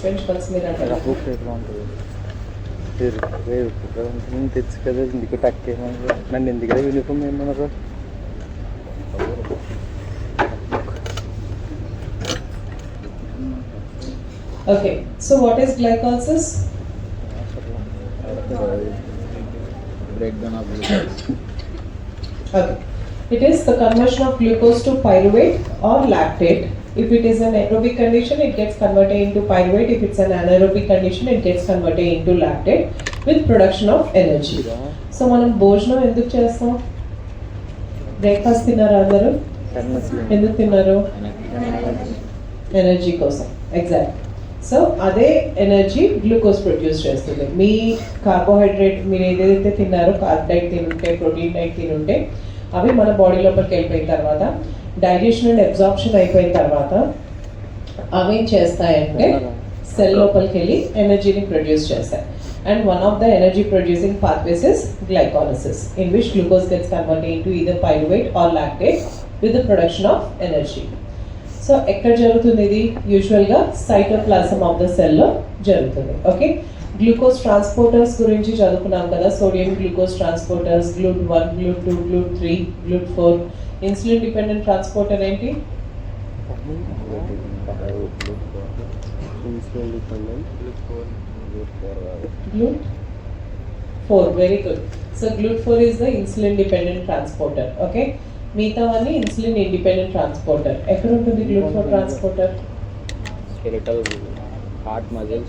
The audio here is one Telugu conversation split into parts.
ఫ్రెండ్స్ కలిసి మీరు అంటారు తెచ్చు కదా ఎందుకు టక్కేమని నన్ను ఎందుకంటే యూనిఫామ్ ఏమన్నారు. Okay, so what is glycolysis? Breakdown of glucose. Okay, it is the conversion of glucose to pyruvate or lactate. If it is an aerobic condition, it gets converted into pyruvate. If it's an anaerobic condition, it gets converted into lactate with production of energy. So మనం భోజనం ఎందుకు చేస్తాం? బ్రేక్ఫాస్ట్ తిన్నారా అందరూ? ఎందుకు తిన్నారు? ఎనర్జీ కోసం. ఎగ్జాక్ట్. సో అదే ఎనర్జీ గ్లూకోజ్ ప్రొడ్యూస్ చేస్తుంది. మీ కార్బోహైడ్రేట్ మీరు ఏదైతే తిన్నారో, కార్బ్ డైట్ తినుంటే, ప్రోటీన్ డైట్ తినుంటే, అవి మన బాడీ లోపలికి వెళ్ళిపోయిన తర్వాత డైజెషన్ అండ్ అబ్జార్ప్షన్ అయిపోయిన తర్వాత అవి ఏం చేస్తాయంటే సెల్ లోపలికి వెళ్ళి ఎనర్జీని ప్రొడ్యూస్ చేస్తాయి. And one of the energy producing pathways is glycolysis, in which glucose gets converted into either pyruvate or lactate with the production of energy. So ఎక్కడ జరుగుతుంది ఇది? యూజువల్గా సైటోప్లాజం ఆఫ్ ద సెల్లో జరుగుతుంది. ఓకే, గ్లూకోజ్ ట్రాన్స్పోర్టర్స్ గురించి చదువుకున్నాం కదా. Sodium glucose transporters, GLUT1, GLUT2, GLUT3, GLUT4. Insulin dependent transporter ఏంటి? GLUT4. Very good. So GLUT4 is the insulin dependent transporter. Okay, మిగతావన్నీ ఇన్సులిన్ ఇండిపెండెంట్ ట్రాన్స్పోర్టర్. ఎక్కడ ఉంటుంది GLUT4 ట్రాన్స్పోర్టర్? Skeletal heart muscle,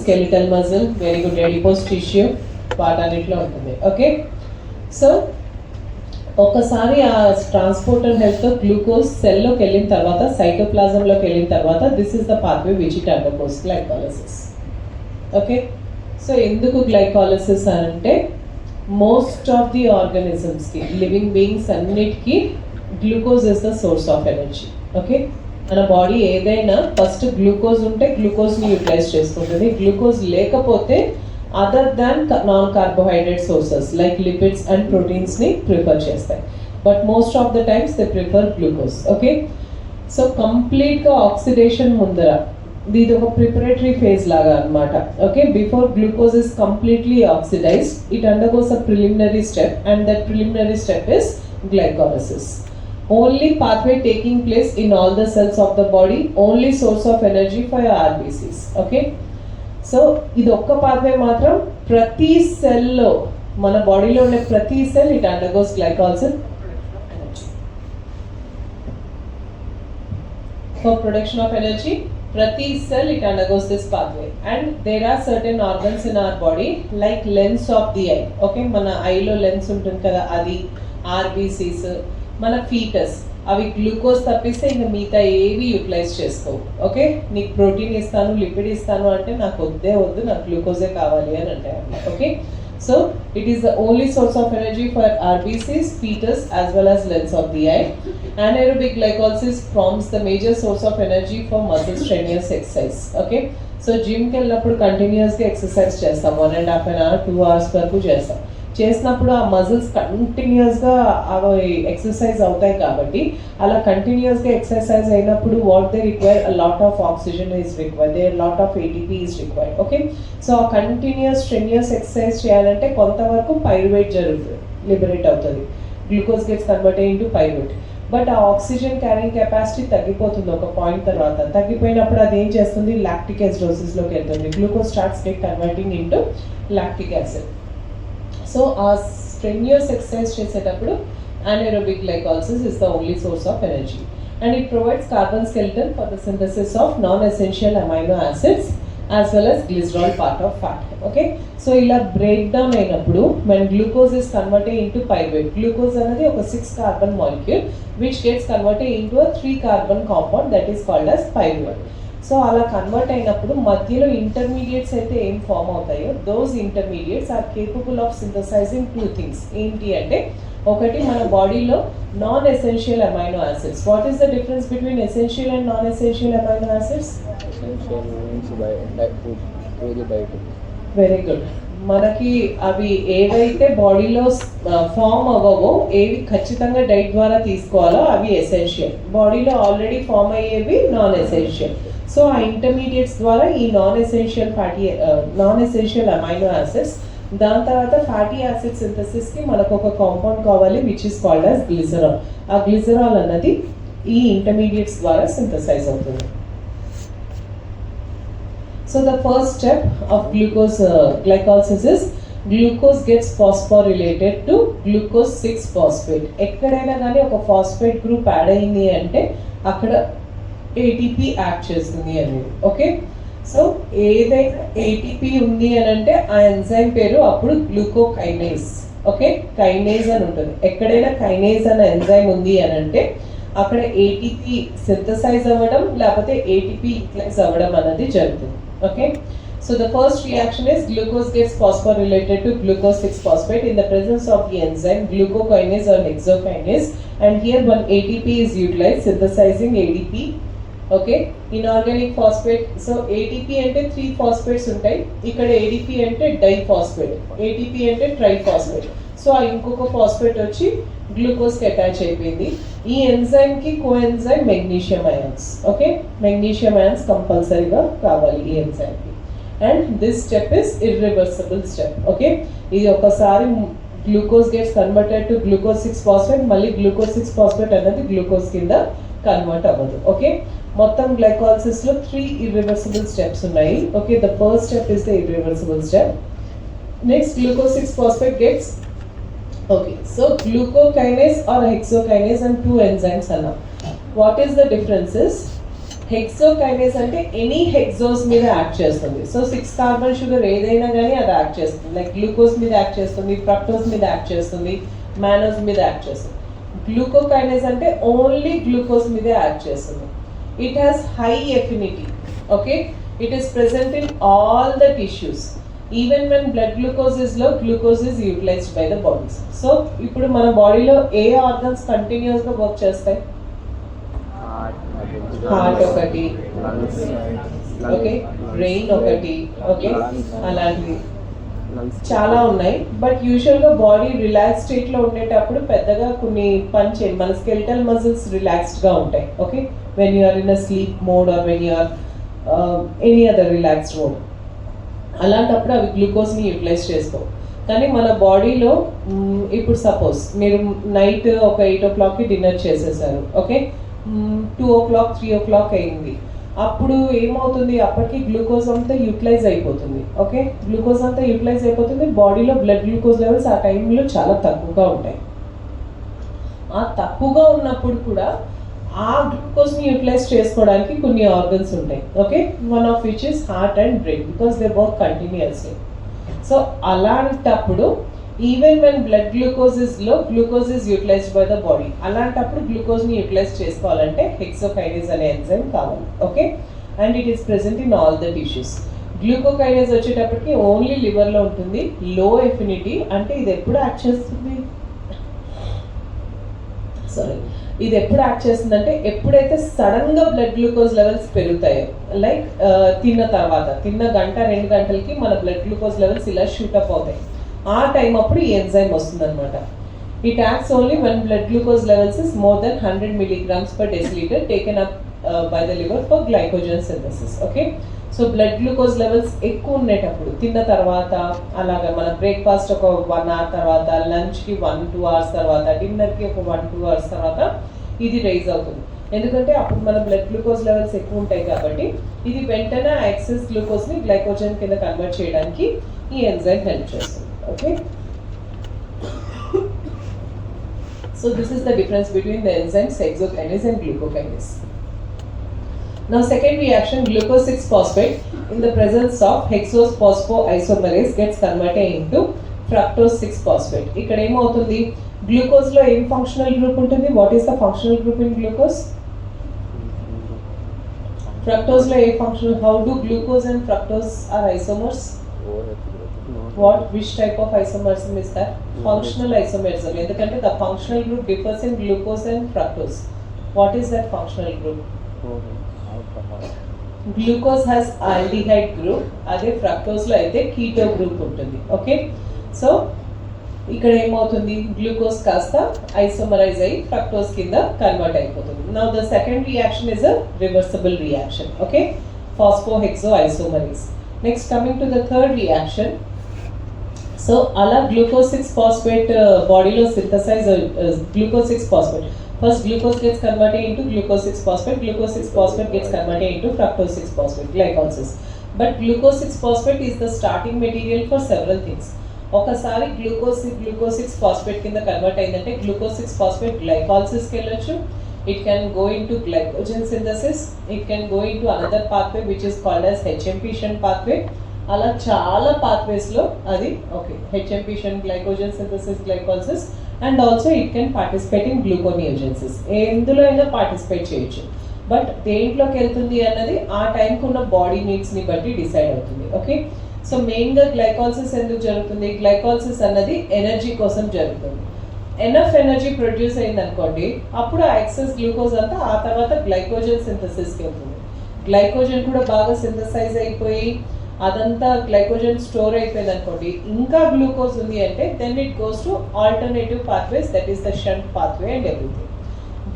skeletal muscle, very good. Adipose tissue, వాటన్నిటిలో ఉంటుంది. ఓకే, సో ఒకసారి ఆ ట్రాన్స్పోర్టర్ హెల్త్ గ్లూకోజ్ సెల్లోకి వెళ్ళిన తర్వాత, సైటోప్లాజంలోకి వెళ్ళిన తర్వాత, this is the pathway which it undergoes glycolysis. Okay, so ఎందుకు గ్లైకాలిసిస్ అంటే మోస్ట్ ఆఫ్ ది ఆర్గానిజమ్స్కి, లివింగ్ బీయింగ్స్ అన్నిటికీ glucose is the source of energy. Okay, మన బాడీ ఏదైనా ఫస్ట్ గ్లూకోజ్ ఉంటే గ్లూకోజ్ని యూటిలైజ్ చేసుకుంటుంది. గ్లూకోజ్ లేకపోతే other than non carbohydrate sources like lipids and ప్రోటీన్స్ని ప్రిఫర్ చేస్తాయి. But most of the times they prefer glucose. Okay, so కంప్లీట్గా ఆక్సిడేషన్ ముందర ఇది ఒక ప్రిపరేటరీ ఫేజ్ లాగా అనమాట. Okay, before glucose is completely oxidised, it undergoes a preliminary step and that preliminary step is glycolysis. Only pathway taking place in all the cells of the body, only source of energy for your RBCs. Okay, so ఇది ఒక్క పాత్వే మాత్రం ప్రతి సెల్లో, మన బాడీలో ఉండే ప్రతి cell it undergoes glycolysis for production of energy. ప్రతి cell it undergoes this pathway. And there are certain organs in our body like lens of the eye. Okay, మన ఐలో లెన్స్ ఉంటుంది కదా, అది, ఆర్బీసీస్, మన ఫీటస్, అవి గ్లూకోజ్ తప్పిస్తే ఇంకా మిగతా ఏవి యూటిలైజ్ చేసుకోవు. ఓకే, నీకు ప్రోటీన్ ఇస్తాను, లిపిడ్ ఇస్తాను అంటే నాకు వద్దు, నాకు గ్లూకోజే కావాలి అని అంటే అన్నమాట. Okay, so it is the only source of energy for RBCs, foetus as well as lens of the eye. Anaerobic glycolysis forms the major source of energy for muscle strenuous exercise. Okay, so జిమ్కి వెళ్ళినప్పుడు కంటిన్యూస్గా ఎక్సర్సైజ్ చేస్తాం, 1.5 hours 2 hours వరకు చేస్తాం. చేసినప్పుడు ఆ మజిల్స్ కంటిన్యూస్గా అవి ఎక్సర్సైజ్ అవుతాయి కాబట్టి, అలా కంటిన్యూస్గా ఎక్సర్సైజ్ అయినప్పుడు what they require, a lot of oxygen is required, there lot of ATP is required. Okay, so ఆ కంటిన్యూస్ స్ట్రెన్యూస్ ఎక్సర్సైజ్ చేయాలంటే కొంతవరకు పైరువేట్ జరుగుతుంది, లిబరేట్ అవుతుంది, glucose gets converted into pyruvate. But ఆ ఆక్సిజన్ క్యారింగ్ కెపాసిటీ తగ్గిపోతుంది ఒక పాయింట్ తర్వాత. తగ్గిపోయినప్పుడు అది ఏం చేస్తుంది? లాక్టిక్ యాసిడోసిస్లోకి వెళ్తుంది. Glucose starts get converting into lactic acid. So ఆ స్ట్రెన్యూస్ ఎక్సర్సైజ్ చేసేటప్పుడు anaerobic glycolysis is the only source of energy, and it provides carbon skeleton for the synthesis of non-essential amino acids as well as glycerol part of fat. Okay, so ఇలా బ్రేక్ డౌన్ అయినప్పుడు when glucose is converted into pyruvate, glucose అనేది ఒక 6 carbon molecule which gets converted into a 3 carbon compound that is called as pyruvate. So అలా కన్వర్ట్ అయినప్పుడు మధ్యలో ఇంటర్మీడియట్స్ అయితే ఏం ఫామ్ అవుతాయో, those intermediates are capable of synthesising 2 things. ఏంటి అంటే, ఒకటి మన బాడీలో non essential amino acids. What is the difference between essential and non essential amino acids? Very good. మనకి అవి ఏవైతే బాడీలో ఫామ్ అవ్వవో, ఏవి ఖచ్చితంగా డైట్ ద్వారా తీసుకోవాలో అవి ఎసెన్షియల్. బాడీలో ఆల్రెడీ ఫామ్ అయ్యేవి నాన్ ఎసెన్షియల్. సో ఆ ఇంటర్మీడియట్స్ ద్వారా ఈ నాన్ ఎసెన్షియల్ అమైనో యాసిడ్స్, దాని తర్వాత ఫ్యాటీ యాసిడ్ సింథసిస్కి మనకు ఒక కాంపౌండ్ కావాలి which is called as glycerol. ఆ గ్లిజరాల్ అన్నది ఈ ఇంటర్మీడియట్స్ ద్వారా సింథసైజ్ అవుతుంది. So the first step of glucose glycolysis is glucose gets phosphorylated to glucose 6-ఫాస్ఫేట్. ఎక్కడైనా కానీ ఒక ఫాస్ఫేట్ గ్రూప్ యాడ్ అయింది అంటే అక్కడ ఏటీపీ యాడ్ చేస్తుంది అనేది. ఓకే, సో ఏదైనా ఏటీపీ ఉంది అని అంటే ఆ ఎంజైమ్ పేరు అప్పుడు గ్లూకోకైనేజ్. ఓకే, కైనేజ్ అని ఉంటుంది. ఎక్కడైనా కైనేజ్ అనే ఎంజైమ్ ఉంది అని అంటే అక్కడ ఏటీపీ సింథసైజ్ అవ్వడం లేకపోతే ఏటీపీ యూటిలైజ్ అవ్వడం అనేది జరుగుతుంది. Okay, so the first reaction is glucose gets phosphorylated to glucose 6-phosphate in the presence of the enzyme glucokinase or hexokinase, and here one ATP is utilized synthesizing ADP. Okay, inorganic phosphate. So ATP ante 3 phosphates untai, ikkada ADP ante diphosphate, ATP ante triphosphate. So ఆ ఇంకొక ఫాస్ఫేట్ వచ్చి గ్లూకోజ్ కి అటాచ్ అయిపోయింది. ఈ ఎంజైమ్ కి coenzyme magnesium ions. Okay, magnesium ions కంపల్సరీగా కావాలి ఈ ఎంజైమ్ కి. And this step is irreversible step. Okay, ఇది ఒకసారి glucose gets converted to glucose 6-ఫాస్ఫేట్, మళ్ళీ గ్లూకోజ్ 6-ఫాస్ఫేట్ అనేది గ్లూకోజ్ కింద కన్వర్ట్ అవ్వదు. ఓకే, మొత్తం గ్లైకాలసిస్ లో 3 ఇర్రివర్సిబుల్ స్టెప్స్ ఉన్నాయి. Okay, the first step is the irreversible step. Next glucose 6-phosphate gets, okay, so glucokinase or hexokinase and 2 enzymes anna. What is the difference is hexokinase అంటే ఎనీ హెక్సోస్ మీద యాక్ట్ చేస్తుంది. సో 6 కార్బన్ షుగర్ ఏదైనా కానీ అది యాక్ట్ చేస్తుంది. లైక్ గ్లూకోజ్ మీద యాక్ట్ చేస్తుంది, ఫ్రక్టోజ్ మీద యాక్ట్ చేస్తుంది, మానోజ్ మీద యాక్ట్ చేస్తుంది. గ్లూకోకైనేజ్ అంటే ఓన్లీ గ్లూకోజ్ మీద యాక్ట్ చేస్తుంది. It has high affinity. Okay, it is present in all the tissues. Even when blood glucose is low, glucose is utilised by the bodies. So ఇప్పుడు మన బాడీలో ఏ ఆర్గన్స్ కంటిన్యూస్ గా వర్క్ చేస్తాయి? హార్ట్ ఒకటి, ఓకే, బ్రెయిన్ ఒకటి, ఓకే, అలాంటివి చాలా ఉన్నాయి. బట్ యూజువల్గా బాడీ రిలాక్స్ స్టేట్లో ఉండేటప్పుడు పెద్దగా కొన్ని పని చేయాలి. మన స్కెలిటల్ మజిల్స్ రిలాక్స్డ్గా ఉంటాయి. Okay, when you are in a sleep mode or when you are any other relaxed mode, అలాంటప్పుడు అవి గ్లూకోజ్ని యూటిలైజ్ చేసుకోవు. కానీ మన బాడీలో ఇప్పుడు సపోజ్ మీరు నైట్ ఒక 8 o'clockకి డిన్నర్ చేసేసారు. ఓకే, 2 o'clock 3 o'clock అయింది. అప్పుడు ఏమవుతుంది, అప్పటికి గ్లూకోజ్ అంతా యూటిలైజ్ అయిపోతుంది. ఓకే, గ్లూకోజ్ అంతా యూటిలైజ్ అయిపోతుంది. బాడీలో బ్లడ్ గ్లూకోజ్ లెవెల్స్ ఆ టైంలో చాలా తక్కువగా ఉంటాయి. ఆ తక్కువగా ఉన్నప్పుడు కూడా ఆ గ్లూకోజ్ని యూటిలైజ్ చేసుకోవడానికి కొన్ని ఆర్గన్స్ ఉంటాయి. Okay, one of which is heart and brain because they work continuously. So అలాంటప్పుడు even when blood glucose is low, glucose is utilised by the body. అలాంటప్పుడు గ్లూకోజ్ని యూటిలైజ్ చేసుకోవాలంటే హెక్సోకైనేజ్ అనే ఎంజైమ్ కావాలి. Okay, and it is present in all the tissues. Glucokinase వచ్చేటప్పటికి ఓన్లీ లివర్లో ఉంటుంది. లో ఎఫినిటీ అంటే ఇది ఎప్పుడు యాక్ట్ చేస్తుంది, సారీ, ఇది ఎప్పుడు యాక్ట్ చేస్తుందంటే ఎప్పుడైతే సడన్గా బ్లడ్ గ్లూకోజ్ లెవెల్స్ పెరుగుతాయో, లైక్ తిన్న తర్వాత, తిన్న 1-2 గంటలకి మన బ్లడ్ గ్లూకోజ్ లెవెల్స్ ఇలా షూటప్ అవుతాయి. ఆ టైం అప్పుడు ఈ ఎంజైమ్ వస్తుంది అనమాట. It acts only when blood glucose levels is more than 100 mg/dL taken up by the liver for glycogen synthesis. Okay, so blood glucose levels ఎక్కువ ఉండేటప్పుడు తిన్న తర్వాత, అలాగా మన బ్రేక్ఫాస్ట్ ఒక 1 hour తర్వాత, లంచ్కి 1-2 hours తర్వాత, డిన్నర్కి ఒక 1-2 hours తర్వాత ఇది రైజ్ అవుతుంది. ఎందుకంటే అప్పుడు మన బ్లడ్ గ్లూకోజ్ లెవెల్స్ ఎక్కువ ఉంటాయి కాబట్టి ఇది వెంటనే ఎక్సెస్ గ్లూకోజ్ని గ్లైకోజన్ కింద కన్వర్ట్ చేయడానికి ఈ ఎంజైమ్ హెల్ప్ చేస్తుంది. Okay, so this is the difference between the enzymes hexokinase and glucokinase. Now second reaction, glucose 6-phosphate in the presence of hexose phosphoisomerase gets converted into fructose 6-phosphate. ఇక్కడ ఏమవుతుంది, గ్లూకోజ్ లో ఏం ఫంక్షనల్ గ్రూప్ ఉంటుంది? What is the functional group in glucose? Fructose లో ఏ functional, how do glucose and fructose are isomers? What, which type of isomerism is that? Functional isomerism. ఎందుకంటే the functional group differs in glucose and fructose. What is that functional group? Glucose has aldehyde group, అదే ఫ్రక్టోజ్ లో అయితే కీటో గ్రూప్ ఉంటుంది. ఓకే, సో ఇక్కడ ఏమవుతుంది, గ్లూకోజ్ కాస్త ఐసోమరైజ్ అయ్యి ఫ్రక్టోజ్ కింద కన్వర్ట్ అయిపోతుంది. Now the second reaction is a reversible reaction. Okay, phosphohexo isomerase. Next coming to the third reaction. So అలా గ్లూకోజ్ 6 ఫాస్ఫేట్ బాడీలో synthesise glucose 6 phosphate. First glucose gets converted into glucose 6 phosphate. Glucose 6 phosphate gets converted into fructose 6 phosphate, glycolysis. But glucose 6 phosphate is the starting material for several things. ఒకసారి గ్లూకోజ్ 6 ఫాస్ఫేట్ కింద కన్వర్ట్ అయిందంటే గ్లూకోజ్ 6 ఫాస్ఫేట్ గ్లైకాలసిస్కి వెళ్ళొచ్చు. It can go in to glycogen synthesis. It can go in to another pathway which is called as HMP shunt pathway. అలా చాలా పాత్వేస్లో అది okay HMP shunt, glycogen synthesis, glycolysis. And also it can participate in gluconeogenesis. ఎందులో అయినా పార్టిసిపేట్ చేయొచ్చు. బట్ దేంట్లోకి వెళ్తుంది అన్నది ఆ టైంకి ఉన్న బాడీ నీడ్స్ని బట్టి డిసైడ్ అవుతుంది. ఓకే, సో మెయిన్గా గ్లైకాలసిస్ ఎందుకు జరుగుతుంది? గ్లైకాలసిస్ అన్నది ఎనర్జీ కోసం జరుగుతుంది. ఎనఫ్ ఎనర్జీ ప్రొడ్యూస్ అయింది అనుకోండి, అప్పుడు ఆ ఎక్సెస్ గ్లూకోజ్ అంతా ఆ తర్వాత గ్లైకోజన్ సింథసిస్కి వెళ్తుంది. గ్లైకోజన్ కూడా బాగా సింథసైజ్ అయిపోయి అదంతా గ్లైకోజన్ స్టోర్ అయిపోయింది అనుకోండి, ఇంకా గ్లూకోజ్ ఉంది అంటే then it goes to alternative pathways, that is the shunt pathway and everything.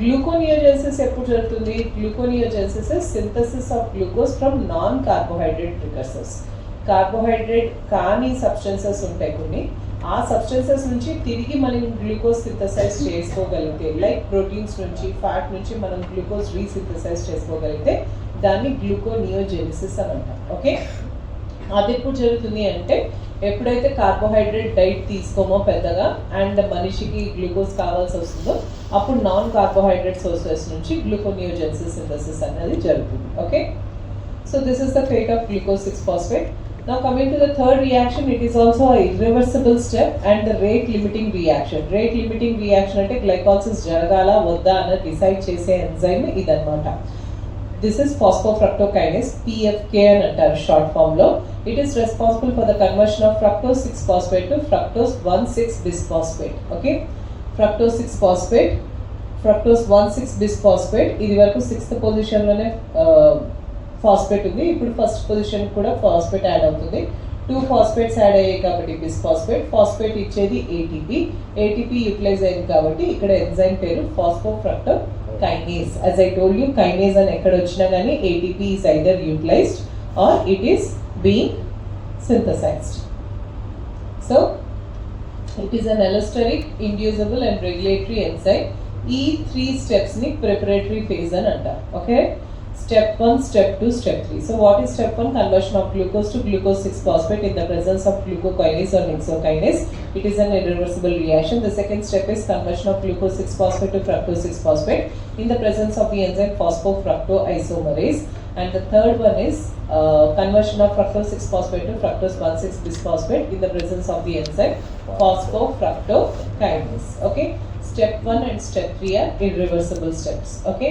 Gluconeogenesis ఎప్పుడు జరుగుతుంది? Gluconeogenesis is synthesis of glucose from non carbohydrate precursors. Carbohydrate కాని సబ్స్టెన్సెస్ ఉంటాయి కొన్ని, ఆ సబ్స్టెన్సెస్ నుంచి తిరిగి మనం గ్లూకోజ్ సింథసైజ్ చేసుకోగలిగితే, లైక్ ప్రోటీన్స్ నుంచి, ఫ్యాట్ నుంచి మనం గ్లూకోజ్ రీసింథసైజ్ చేసుకోగలిగితే దాన్ని గ్లూకోనియోజెనిసిస్ అని అంటాం. ఓకే, అది ఎప్పుడు జరుగుతుంది అంటే ఎప్పుడైతే కార్బోహైడ్రేట్ డైట్ తీసుకోమో పెద్దగా అండ్ మనిషికి గ్లూకోజ్ కావాల్సి వస్తుందో అప్పుడు నాన్ కార్బోహైడ్రేట్ సోర్సెస్ నుంచి గ్లూకోనియోజెన్సిస్ సింథసిస్ అనేది జరుగుతుంది. Okay, so this is the fate of glucose 6 phosphate. Now coming to the third reaction, it is also a irreversible step and the rate limiting reaction. Rate limiting reaction అంటే గ్లైకాలసిస్ జరగాలా వద్దా అన్నది డిసైడ్ చేసే ఎంజైమ్ ఇదన్నమాట. This is phosphofructokinase, PFK అని అంటారు షార్ట్ ఫామ్ లో. It is responsible for the conversion of fructose 6 phosphate to fructose 1,6 bisphosphate. Okay, fructose 6 phosphate, fructose 1,6 bisphosphate. ఇది వరకు 6th పొజిషన్ లోనే ఫాస్ఫేట్ ఉంది, ఇప్పుడు ఫస్ట్ పొజిషన్ కూడా ఫాస్ఫేట్ యాడ్ అవుతుంది. 2 ఫాస్ఫేట్స్ యాడ్ అయ్యాయి కాబట్టి బిస్ఫాస్ఫేట్. ఫాస్ఫేట్ ఇచ్చేది ఏటీపీ, ఏటీపీ యూటిలైజ్ అయింది కాబట్టి ఇక్కడ ఎంజైమ్ పేరు phosphofructokinase. As I told you, kinase అని ఎక్కడ వచ్చినా కానీ ATP is either utilised or it is being synthesized. So it is an allosteric, inducible and regulatory enzyme. ఈ 3 steps ని preparatory phase అని అంటారు. Okay, step 1, step 2, step 3. So what is step 1? Conversion of glucose to glucose 6 phosphate in the presence of glucokinase or hexokinase. It is an irreversible reaction. The second step is conversion of glucose 6 phosphate to fructose 6 phosphate in the presence of the enzyme phosphofructoisomerase. And the third one is conversion of fructose 6 phosphate to fructose 1,6 bisphosphate in the presence of the enzyme phosphofructokinase. Okay, step 1 and step 3 are irreversible steps. Okay,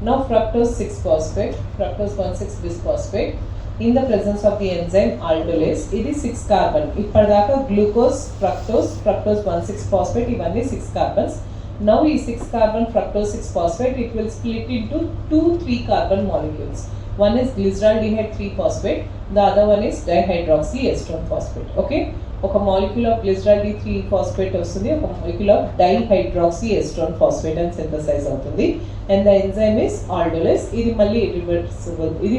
now fructose 6 phosphate, fructose 1,6 bisphosphate in the presence of the enzyme aldolase. It is 6 carbon. ఇప్పటిదాకా గ్లూకోజ్, ఫ్రక్టోజ్, ఫ్రక్టోజ్ 1,6 phosphate ఇవన్నీ 6 carbons. Now ఈ 6 carbon fructose 6 phosphate, it will split into 2 3 carbon molecules. One is glyceraldehyde 3 phosphate, the other one is dihydroxyestrone phosphate. Okay, ఒక molecule of glyceraldehyde 3 phosphate వస్తుంది, ఒక molecule of dihydroxyestrone phosphate అని synthesize అవుతుంది, and the enzyme is aldolase. ఇది మళ్ళీ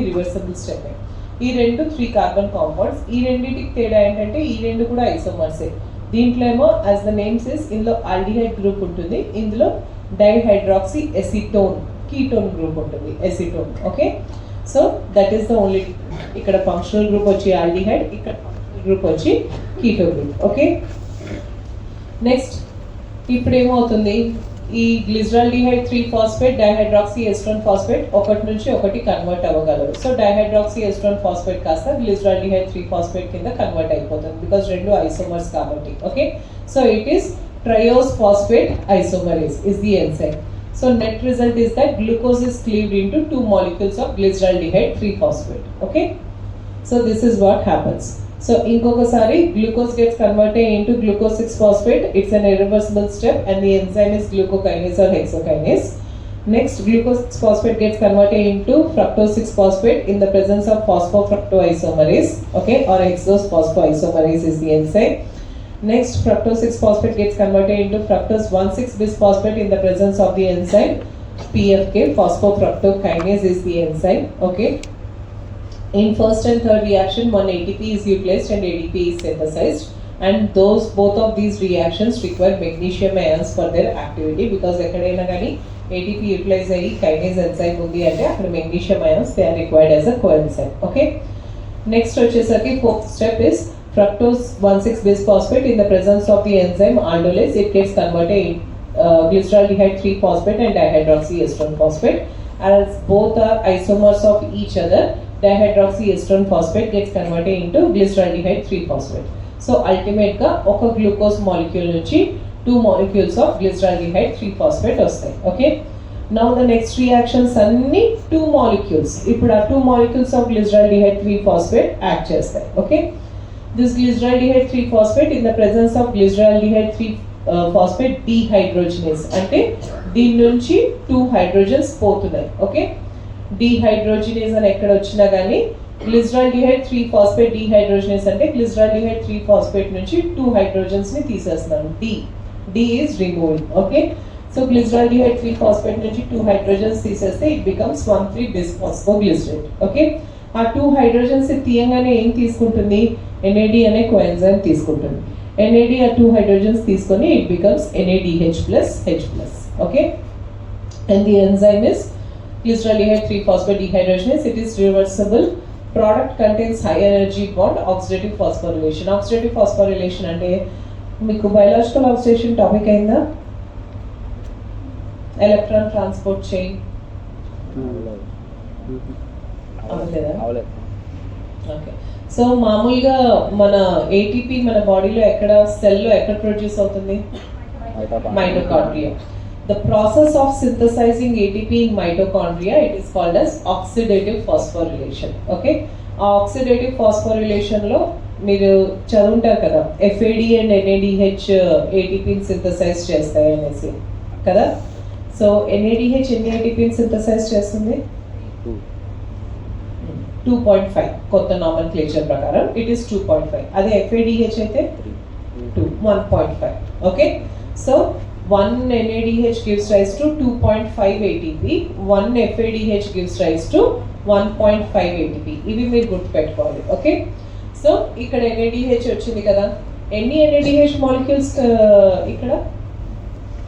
రివర్సిబుల్ స్టెప్. ఈ రెండు 3 కార్బన్ కాంపౌండ్స్. ఈ రెండింటికి తేడా ఏంటంటే ఈ రెండు కూడా ఐసోమర్సే. దీంట్లో ఏమో యాజ్ ద నేమ్ సేస్ ఇందులో ఆల్డిహైడ్ గ్రూప్ ఉంటుంది, ఇందులో డైహైడ్రాక్సీ ఎసిటోన్ కీటోన్ గ్రూప్ ఉంటుంది, acetone. Okay, so that is the only. ఇక్కడ ఫంక్షనల్ గ్రూప్ వచ్చి ఆల్డిహైడ్, ఇక్కడ ఫంక్షనల్ గ్రూప్ వచ్చి కీటో గ్రూప్. ఓకే, నెక్స్ట్ ఇప్పుడు ఏమవుతుంది, ఈ గ్లిజరాల్డిహైడ్ 3 ఫాస్ఫేట్, డైహైడ్రాక్సీఎస్ట్రోన్ ఫాస్ఫేట్ ఒకటి నుంచి ఒకటి కన్వర్ట్ అవ్వగలరు. సో డైహైడ్రాక్సీఎస్ట్రోన్ ఫాస్ఫేట్ కాస్త గ్లిజరాల్డిహైడ్ 3 ఫాస్ఫేట్ కింద కన్వర్ట్ అయిపోతుంది, బికాస్ రెండు ఐసోమర్స్ కాబట్టి. Okay, so it is triose phosphate isomerase is the enzyme. So net result is that glucose is cleaved into 2 molecules of glyceraldehyde 3 phosphate. Okay, so this is what happens. So ఇంకొకసారి glucose gets converted into glucose 6 phosphate. It's an irreversible step and the enzyme is glucokinase or hexokinase. Next, glucose 6 phosphate gets converted into fructose 6 phosphate in the presence of phosphofructoisomerase. Okay, or hexose phosphoisomerase is the enzyme. Next, fructose 6-phosphate gets converted into fructose 1,6-bisphosphate in the presence of the enzyme PFK, phosphofructokinase is the enzyme. Okay. In first and third reaction, one ATP is utilized and ADP is synthesized, and both of these reactions require magnesium ions for their activity, because ekkadaina gaani ATP utilize ayi kinase enzyme undi ante akkada magnesium ions they are required as a coenzyme. Okay. Next vachesaki fourth step is fructose 1,6-bisphosphate in the presence of the enzyme aldolase, it gets converted in glyceraldehyde 3-phosphate and dihydroxyestone phosphate, as both are isomers of each other. Dihydroxyestone phosphate gets converted into glyceraldehyde 3-phosphate. So ultimate ga oka glucose molecule nunchi 2 molecules of glyceraldehyde 3-phosphate vastayi. Okay. Now the next reactions anni 2 molecules. Ippudu aa 2 molecules of glyceraldehyde 3-phosphate act chestayi. Okay. This glyceraldehyde 3-phosphate in the presence of glyceraldehyde 3-phosphate dehydrogenase ante దీని నుంచి 2 hydrogens పోతున్నాయి. ఓకే. dehydrogenase అని ఎక్కడ వచ్చినా కానీ glyceraldehyde 3-phosphate dehydrogenase అంటే glyceraldehyde 3-phosphate నుంచి 2 hydrogens ని తీసేస్తున్నాను. D is removing. Okay. So glyceraldehyde 3-phosphate నుంచి 2 hydrogens తీసేస్తే it becomes 1,3-bisphosphoglycerate. ఓకే. ఆ 2 hydrogens తీయంగానే ఏం తీసుకుంటుంది? NAD అనే కోఎంజైమ్ తీసుకుంటుంది. NAD ఆ 2 hydrogens తీసుకొని it becomes NADH plus H plus. Okay. And the enzyme is glyceraldehyde 3-phosphate dehydrogenase. It is reversible. Product contains high energy bond oxidative phosphorylation. Oxidative phosphorylation అంటే మీకు బయాలజికల్ ఆక్సిడేషన్ టాపిక్ అయిందా? ఎలక్ట్రాన్ ట్రాన్స్పోర్ట్ చైన్ అవ్వలేదా? ఓకే. సో మామూలుగా మన ఏటీపీ మన బాడీలో ఎక్కడ సెల్లో ఎక్కడ ప్రొడ్యూస్ అవుతుంది? Mitochondria. The process of synthesizing ATP in mitochondria, it is called as oxidative phosphorylation. Okay. Oxidative phosphorylation లో మీరు చదువుంటారు కదా, FAD and NADH ATP synthesize చేస్తాయి అనేసి కదా. సో NADH ఎన్ని ATP సింథసైజ్ చేస్తుంది? 2.5 కొత్త నామన్క్లేచర్ ప్రకారం ఇట్ ఈస్ 2.5. అదే FADH అయితే 1.5. Okay. So 1 NADH gives rise to 2.5 ATP, 1 FADH gives rise to 1.5 ATP. ఇవి మీరు గుర్తుపెట్టుకోవాలి. ఓకే. సో ఇక్కడ NADH వచ్చింది కదా, ఎన్ని NADH మాలిక్యూల్స్ ఇక్కడ?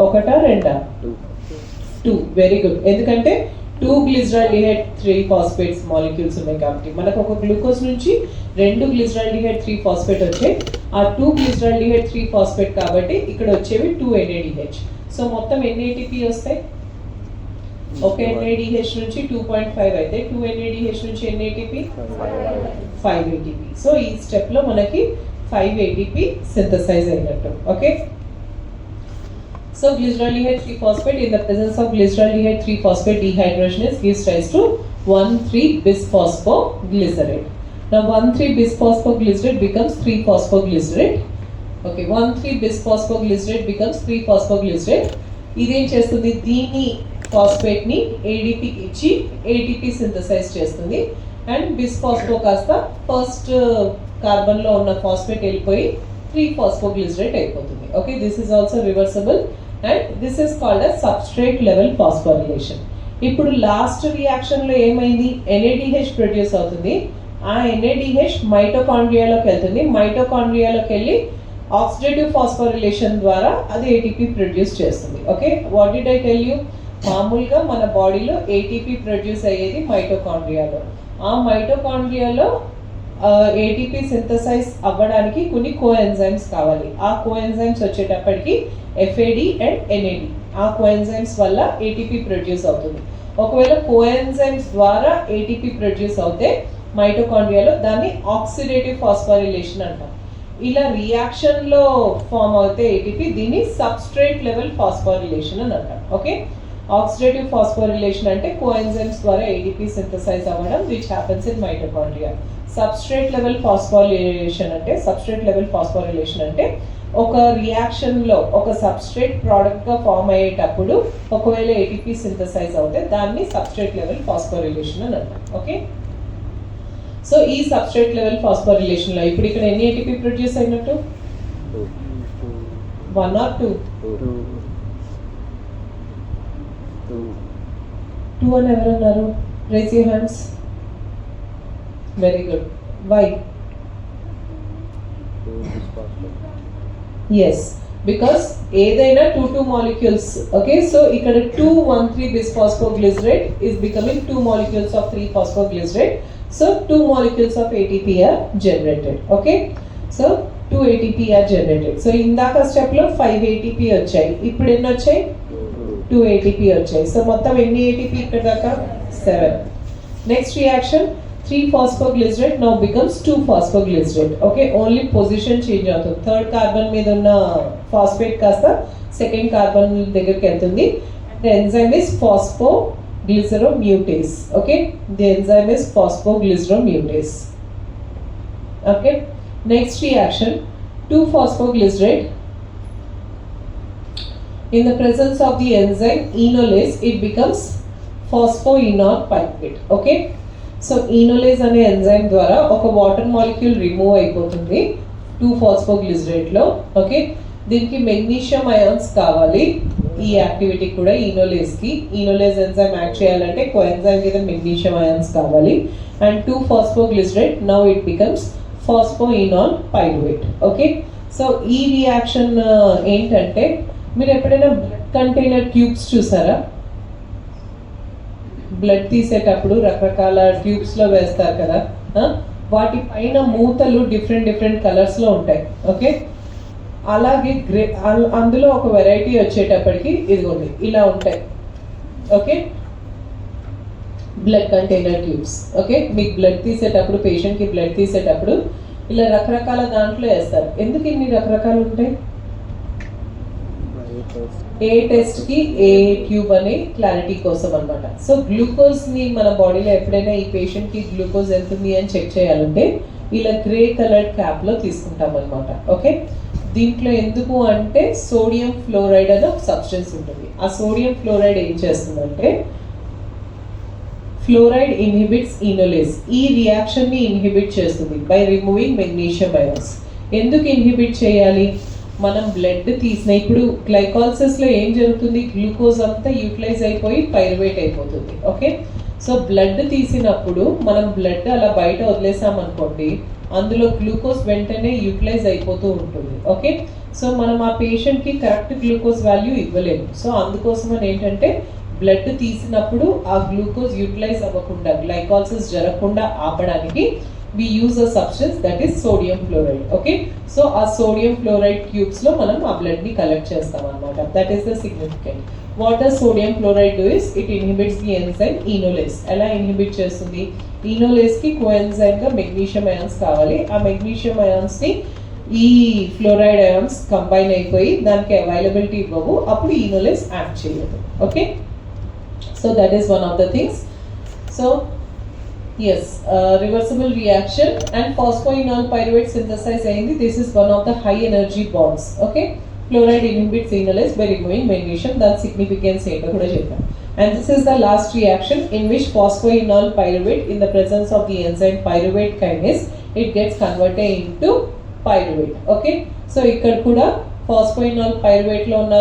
ఒకటా రెండా? 2. Very good. ఎందుకంటే 2 glyceraldehyde 3-phosphate మాలిక్యూల్స్ ఉన్నాయి కాబట్టి మనకు ఒక గ్లూకోజ్ నుంచి 2 glyceraldehyde 3-phosphate వచ్చాయి. ఆ 2 glyceraldehyde 3-phosphate కాబట్టి ఇక్కడ వచ్చేవి 2 NADH. సో మొత్తం ఎన్ని ATP వస్తాయి? ఒక NADH నుంచి 2.5 అయితే 2 NADH నుంచి ఎన్ని ATP? 5 ATP. సో ఈ స్టెప్ లో మనకి 5 ATP సింథసైజ్ అయినట్టు. Okay. So glyceraldehyde 3-phosphate in the presence of glyceraldehyde 3-phosphate dehydrogenase gives rise to 1,3-bisphosphoglycerate. Now 1,3-bisphosphoglycerate becomes 3-phosphoglycerate. Okay, 1,3-bisphosphoglycerate becomes 3-phosphoglycerate. ఇదేం చేస్తుంది? దీని ఫాస్ఫేట్ ని ADP కి ఇచ్చి ATP సింథసైజ్ చేస్తుంది. అండ్ బిస్ఫాస్ఫో కాస్త ఫస్ట్ కార్బన్ లో ఉన్న ఫాస్ఫేట్ వెళ్ళిపోయి 3-phosphoglycerate అయిపోతుంది. Okay. This is also reversible and this is called as substrate level phosphorylation. ఇప్పుడు లాస్ట్ రియాక్షన్ లో ఏమైంది? NADH ప్రొడ్యూస్ అవుతుంది. ఆ NADH మైటోకాండ్రియాలోకి వెళ్తుంది. మైటోకాండ్రియాలోకి వెళ్ళి ఆక్సిడేటివ్ ఫాస్ఫోరిలేషన్ ద్వారా అది ATP ప్రొడ్యూస్ చేస్తుంది. Okay. What did I tell you? మామూలుగా మన బాడీలో ATP ప్రొడ్యూస్ అయ్యేది మైటోకాండ్రియాలో. ఆ మైటోకాండ్రియాలో ATP సింథసైజ్ అవ్వడానికి కొన్ని కోఎంజైమ్స్ కావాలి. ఆ కోఎంజైమ్స్ వచ్చేటప్పటికి FAD అండ్ NAD. ఆ కోఎంజైమ్స్ వల్ల ATP ప్రొడ్యూస్ అవుతుంది. ఒకవేళ కోఎంజైమ్స్ ద్వారా ATP ప్రొడ్యూస్ అవుతే మైటోకాండ్రియాలో దాన్ని ఆక్సిడేటివ్ ఫాస్ఫోరిలేషన్ అంటాం. ఇలా రియాక్షన్ లో ఫామ్ అవుతే ATP దీన్ని సబ్స్ట్రేట్ లెవెల్ ఫాస్ఫోరిలేషన్ అని అంటాం. ఓకే. ఆక్సిడేటివ్ ఫాస్ఫోరిలేషన్ అంటే కోఎంజైమ్స్ ద్వారా ATP సింథసైజ్ అవ్వడం which happens in mitochondria. Substrate level phosphorylation అంటే ఒక రియాక్షన్ లో ఒక సబ్స్ట్రేట్ ప్రోడక్ట్ గా ఫామ్ అయ్యేటప్పుడు ఒకవేళ ATP సింథసైజ్ అవుతే దాన్ని సబ్స్ట్రేట్ లెవెల్ ఫాస్ఫోరిలేషన్ అని అంటాం. ఓకే. సో ఈ సబ్స్ట్రేట్ లెవెల్ ఫాస్ఫోరిలేషన్ లో ఇప్పుడు ఇక్కడ ఎన్ని ATP ప్రొడ్యూస్ అయినట్టు? 1 or 2? 2 అని ఎవరన్నారు? Raise your hands. Very good. Why? Yes, because ఏదైనా 2 molecules. Okay, so ఇక్కడ 2,1,3 bisphosphoglycerate is becoming 2 molecules of 3 phosphoglycerate. So 2 molecules of ATP are generated. Okay, so 2 ATP are generated. So ఇందాక స్టెప్ లో 5 ATP వచ్చాయి, ఇప్పుడు ఎన్ని వచ్చాయి? 2 ATP వచ్చాయి. సో మొత్తం ఎన్ని ATP ఇక్కడ దాకా? 7. Next reaction 3 phosphoglycerate now becomes 2 phosphoglycerate. Okay, only position change అవుతుంది. థర్డ్ కార్బన్ మీద ఉన్న ఫాస్ఫేట్ కాస్త సెకండ్ కార్బన్ దగ్గరికి వెళ్తుంది. The enzyme is phosphoglyceromutase. Okay, the enzyme is phosphoglyceromutase. Okay, next reaction 2 phosphoglycerate. In the presence of the enzyme enolase, it becomes phosphoenol pyruvate. Okay, so enolase అనే ఎంజైమ్ ద్వారా ఒక వాటర్ మాలిక్యూల్ రిమూవ్ అయిపోతుంది 2 phosphoglycerate లో. ఓకే, దీనికి మెగ్నీషియం అయాన్స్ కావాలి ఈ యాక్టివిటీ కూడా ఈనోలేస్ కి. ఈనోలేస్ ఎంజైమ్ యాక్ట్ చేయాలంటే కోఎంజైమ్ కింద మెగ్నీషియం అయాన్స్ కావాలి. And 2 phosphoglycerate now it becomes phosphoenol pyruvate. Okay, so ఈ రియాక్షన్ ఏంటంటే, మీరు ఎప్పుడైనా బ్లడ్ కంటైనర్ ట్యూబ్స్ చూసారా? బ్లడ్ తీసేటప్పుడు రకరకాల ట్యూబ్స్లో వేస్తారు కదా, వాటి పైన మూతలు డిఫరెంట్ కలర్స్లో ఉంటాయి. ఓకే, అలాగే అందులో ఒక వెరైటీ వచ్చేటప్పటికి ఇదిగోండి ఇలా ఉంటాయి. Okay, blood container tubes. Okay, మీకు బ్లడ్ తీసేటప్పుడు, పేషెంట్కి బ్లడ్ తీసేటప్పుడు ఇలా రకరకాల దాంట్లో వేస్తారు. ఎందుకు ఇన్ని రకరకాలు ఉంటాయి? ఏ టెస్ట్కి ఏ ట్యూబ్ అనే క్లారిటీ కోసం అనమాట. సో గ్లూకోజ్ని మన బాడీలో ఎప్పుడైనా ఈ పేషెంట్కి గ్లూకోజ్ ఎంత ఉంది అని చెక్ చేయాలంటే ఇలా గ్రే కలర్డ్ క్యాప్లో తీసుకుంటాం అనమాట. ఓకే, దీంట్లో ఎందుకు అంటే సోడియం ఫ్లోరైడ్ అనే ఒక సబ్స్టెన్స్ ఉంటుంది. ఆ సోడియం ఫ్లోరైడ్ ఏం చేస్తుందంటే, ఫ్లోరైడ్ ఇన్హిబిట్స్ ఈనోలేస్. ఈ రియాక్షన్ని ఇన్హిబిట్ చేస్తుంది బై రిమూవింగ్ మెగ్నీషియం అయాన్స్. ఎందుకు ఇన్హిబిట్ చేయాలి? మనం బ్లడ్ తీసిన ఇప్పుడు గ్లైకాలసిస్లో ఏం జరుగుతుంది? గ్లూకోజ్ అంతా యూటిలైజ్ అయిపోయి పైరువేట్ అయిపోతుంది. ఓకే, సో బ్లడ్ తీసినప్పుడు మనం బ్లడ్ అలా బయట వదిలేసామనుకోండి, అందులో గ్లూకోజ్ వెంటనే యూటిలైజ్ అయిపోతూ ఉంటుంది. ఓకే, సో మనం ఆ పేషెంట్కి కరెక్ట్ గ్లూకోజ్ వాల్యూ ఇవ్వలేము. సో అందుకోసమని ఏంటంటే బ్లడ్ తీసినప్పుడు ఆ గ్లూకోజ్ యూటిలైజ్ అవ్వకుండా, గ్లైకాలసిస్ జరగకుండా ఆపడానికి we use a substance that is sodium fluoride. Okay, so ఆ sodium fluoride tubes లో మనం ఆ blood ని కలెక్ట్ చేస్తాం అన్నమాట. That is the significant. What does sodium fluoride do is it inhibits the enzyme enolase. ఎలా ఇన్హిబిట్ చేస్తుంది? ఈనోలేస్ కి కోఎంజైమ్ గా మెగ్నీషియం అయాన్స్ కావాలి. ఆ మెగ్నీషియం అయాన్స్ ని ఈ ఫ్లోరైడ్ అయాన్స్ కంబైన్ అయిపోయి దానికి అవైలబిలిటీ ఇవ్వవు, అప్పుడు ఈనోలేస్ యాక్ట్ చేయదు. Okay, so that is one of the things. So yes, reversible reaction and phosphoenol pyruvate synthesize ayindi. This is one of the high energy bonds. Okay, fluoride inhibits enolase by removing magnesium. That significance ento kuda cheppam. And this is the last reaction in which phosphoenol pyruvate in the presence of the enzyme pyruvate kinase, it gets converted into pyruvate. Okay, so ikkada kuda phosphoenol pyruvate lo ఉన్న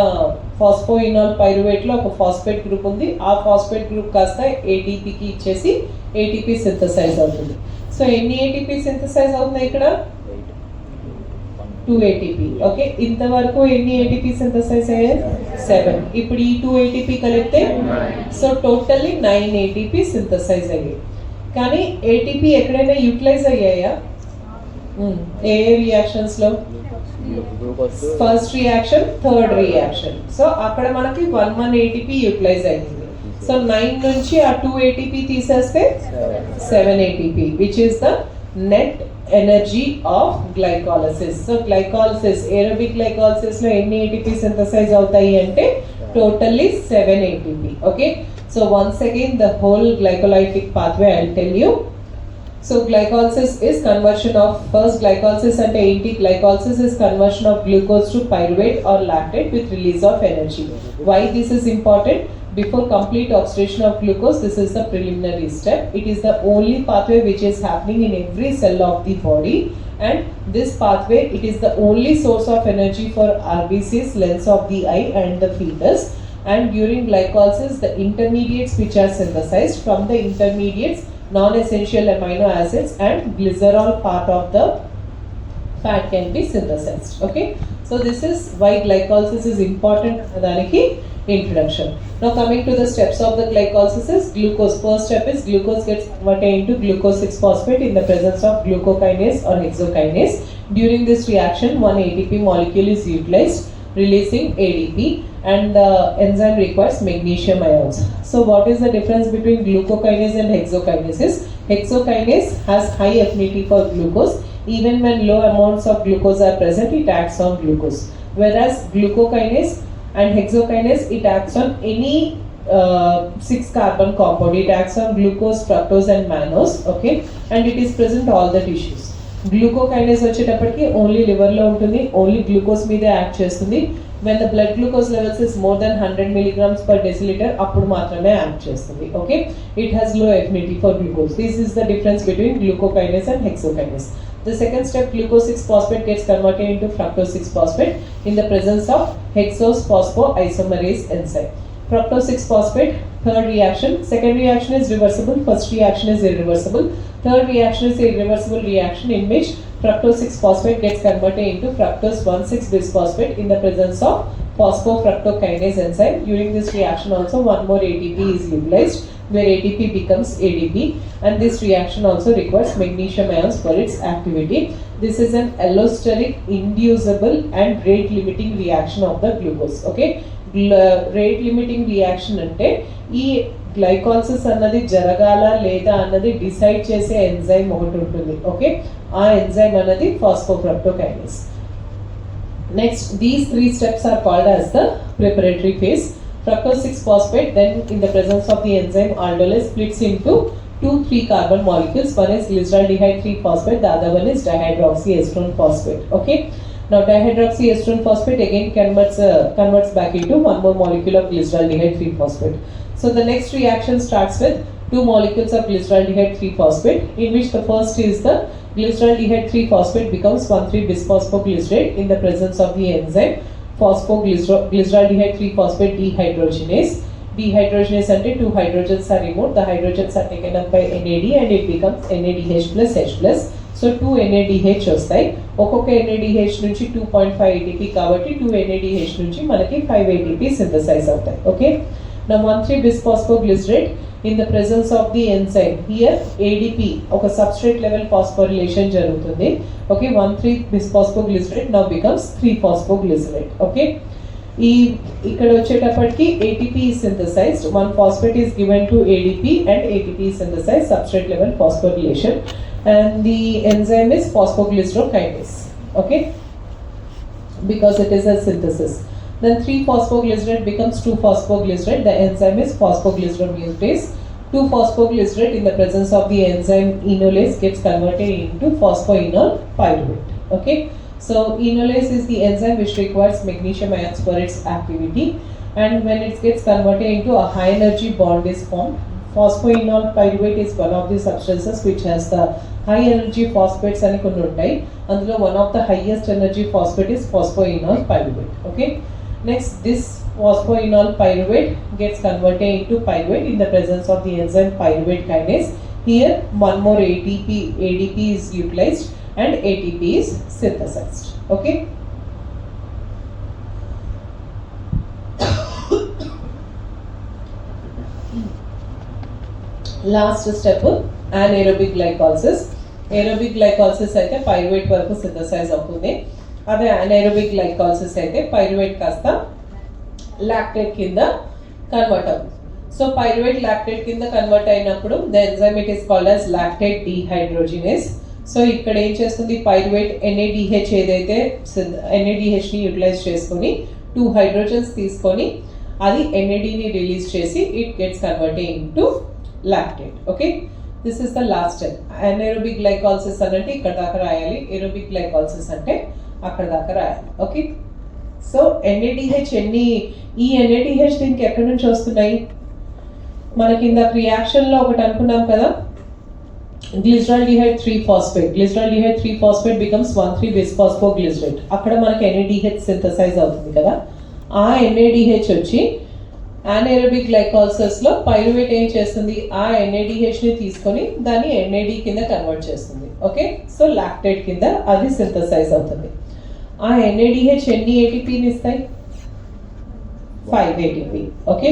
phosphoenol pyruvate లో ఒక ఫాస్ఫేట్ గ్రూప్ ఉంది. ఆ ఫాస్ఫేట్ గ్రూప్ కాస్త ఏటీపీకి ఇచ్చేసి ఏటీపీ సింథసైజ్ అవుతుంది. సో ఎన్ని ఏటీపీ సింథసైజ్ అవుతుంది ఇక్కడ? 2 ఏటీపీ. ఓకే, ఇంతవరకు ఎన్ని ఏటీపీ సింథసైజ్ అయ్యాయి? 7. ఇప్పుడు ఈ 2 ఏటీపీ కలిపితే సో టోటల్లీ 9 ఏటీపీ సింథసైజ్ అయ్యాయి. కానీ ఏటీపీ ఎక్కడైనా యూటిలైజ్ అయ్యాయా? ఏ రియాక్షన్స్లో? First reaction, third reaction. So అక్కడ మనకి 1 ATP యూటిలైజ్ అయింది. సో 9 నుంచి ఆ 2 ATP తీసేస్తే 7 ATP, which is the net energy of glycolysis. So glycolysis, aerobic glycolysis లో ఎన్ని ATP సింథసైజ్ అవుతాయి అంటే totally 7 ATP. Okay, so once again the whole glycolytic pathway I will tell you. So glycolysis is conversion of, first glycolysis and enti glycolysis is conversion of glucose to pyruvate or lactate with release of energy. Why this is important? Before complete oxidation of glucose, this is the preliminary step. It is the only pathway which is happening in every cell of the body, and this pathway, it is the only source of energy for RBCs, lens of the eye and the fetus. And during glycolysis, the intermediates which are synthesized from the intermediates, non-essential amino acids and glycerol part of the fat can be synthesized. Okay, so this is why glycolysis is important anadiki introduction. Now coming to the steps of the glycolysis is glucose. First step is glucose gets converted into glucose 6-phosphate in the presence of glucokinase or hexokinase. During this reaction, one ATP molecule is utilized, releasing ADP, and the enzyme requires magnesium ions. So what is the difference between glucokinase and hexokinase? Hexokinase has high affinity for glucose. Even when low amounts of glucose are present, it acts on glucose. Whereas glucokinase and hexokinase, it acts on any 6-carbon compound. It acts on glucose, fructose and mannose, okay, and it is present all the tissues. Glucokinase వచ్చేటప్పటికి ఓన్లీ లివర్లో ఉంటుంది, ఓన్లీ గ్లూకోజ్ మీదే యాక్ట్ చేస్తుంది. when the blood glucose levels is more than 100 milligrams per deciliter, అప్పుడు మాత్రమే యాక్ట్ చేస్తుంది. Okay, it has low affinity for glucose. This is the difference between glucokinase and hexokinase. The second step, glucose 6-phosphate gets converted into fructose 6-phosphate in the presence of hexose phosphoisomerase enzyme. Fructose 6-phosphate, third reaction. Second reaction is reversible, first reaction is irreversible. Third reaction is irreversible reaction in which fructose 6-phosphate gets converted into fructose 1,6-bisphosphate in the presence of phosphofructokinase enzyme. During this reaction also one more ATP is utilized, where ATP becomes ADP, and this reaction also requires magnesium ions for its activity. This is an allosteric, inducible and rate limiting reaction of the glucose. Okay, rate limiting reaction ante ee glycolysis అన్నది జరగాల లేదా అన్నది డిసైడ్ చేసే ఎంజైమ్ ఒకటి ఉంటుంది. ఓకే, ఆ ఎంజైమ్ అన్నది phosphofructokinase. Next, these 3 steps are called as the preparatory phase. Fructose 6-phosphate then in the presence of the enzyme aldolase splits into 2 3-carbon molecules. One is glyceraldehyde 3-phosphate, the other one is dihydroxyestrone phosphate. Okay, now dihydroxyestrone phosphate again converts back into one more molecule of glyceraldehyde 3-phosphate. So the next reaction starts with 2 molecules of glyceraldehyde 3-phosphate, in which the first is the glyceraldehyde 3-phosphate becomes 1,3-bisphosphoglycerate in the presence of the enzyme phosphoglyceraldehyde 3-phosphate dehydrogenase. Dehydrogenase ante 2 hydrogens are removed, the hydrogens are taken up by NAD and it becomes NADH plus H plus. So 2 NADH వస్తాయి, ఒక్కొక్క NADH నుంచి 2.5 ATP కాబట్టి 2 NADH నుంచి మనకి 5 ATP సింథసైజ్ అవుతాయి. Okay, now 1,3-bisphosphoglycerate in the presence of the enzyme, here ADP ఒక substrate level phosphorylation జరుగుతుంది. Okay, 1,3-bisphosphoglycerate now becomes 3-phosphoglycerate. Okay, ఇక్కడ వచ్చేటప్పటికి ATP is synthesized, 1 phosphate is given to ADP and ATP is synthesized, substrate level phosphorylation, and the enzyme is phosphoglycerokinase. Okay, because it is a synthesis. Then 3-phosphoglycerate becomes 2-phosphoglycerate, the enzyme is phosphoglyceromutase. 2-phosphoglycerate in the presence of the enzyme enolase gets converted into phosphoenol pyruvate. Okay, so enolase is the enzyme which requires magnesium ions for its activity, and when it gets converted into a high energy bond is formed. Phosphoenol pyruvate is one of the substances which has the high energy phosphates అని కొన్ని ఉంటాయి, అందులో one of the highest energy phosphate is phosphoenol pyruvate. Okay, next this phosphoenol pyruvate gets converted into pyruvate in the presence of the enzyme pyruvate kinase. Here one more ADP is utilized and ATP is synthesized. Okay, last step, anaerobic glycolysis. Aerobic glycolysis అయితే pyruvate వరకు synthesize అవుతుంది. అదే anaerobic glycolysis అయితే pyruvate కాస్త lactate కింద కన్వర్ట్ అవుతుంది. సో pyruvate lactate కింద కన్వర్ట్ అయినప్పుడు the enzyme it is called as lactate dehydrogenase. So ఇక్కడ ఏం చేస్తుంది, pyruvate NADH ఏదైతే NADH ని యూటిలైజ్ చేసుకొని 2 హైడ్రోజన్స్ తీసుకొని అది NAD ని రిలీజ్ చేసి it gets converted into lactate. Okay, this is the last step. Anaerobic glycolysis అంటే ఇక్కడ దాకా రాయాలి, aerobic glycolysis అంటే అక్కడ దాకా రాయాలి. ఓకే, సో NADH ఈ NADH దీనికి ఎక్కడి నుంచి వస్తున్నాయి, మనకి ఇందాక రియాక్షన్లో ఒకటి అనుకున్నాం కదా, glyceraldehyde 3-phosphate. Glyceraldehyde 3-phosphate becomes 1,3-bisphosphoglycerate. అక్కడ మనకి NADH సింథసైజ్ అవుతుంది కదా, ఆ NADH వచ్చి anaerobic glycolysis లో పైరువేట్ ఏం చేస్తుంది, ఆ NADH ని తీసుకొని దాన్ని NAD కింద కన్వర్ట్ చేస్తుంది. ఓకే, సో లాక్టేట్ కింద అది సింథసైజ్ అవుతుంది. ఆ NADH ఎన్ని ATPని ఇస్తాయి? 5 ATP. ఓకే,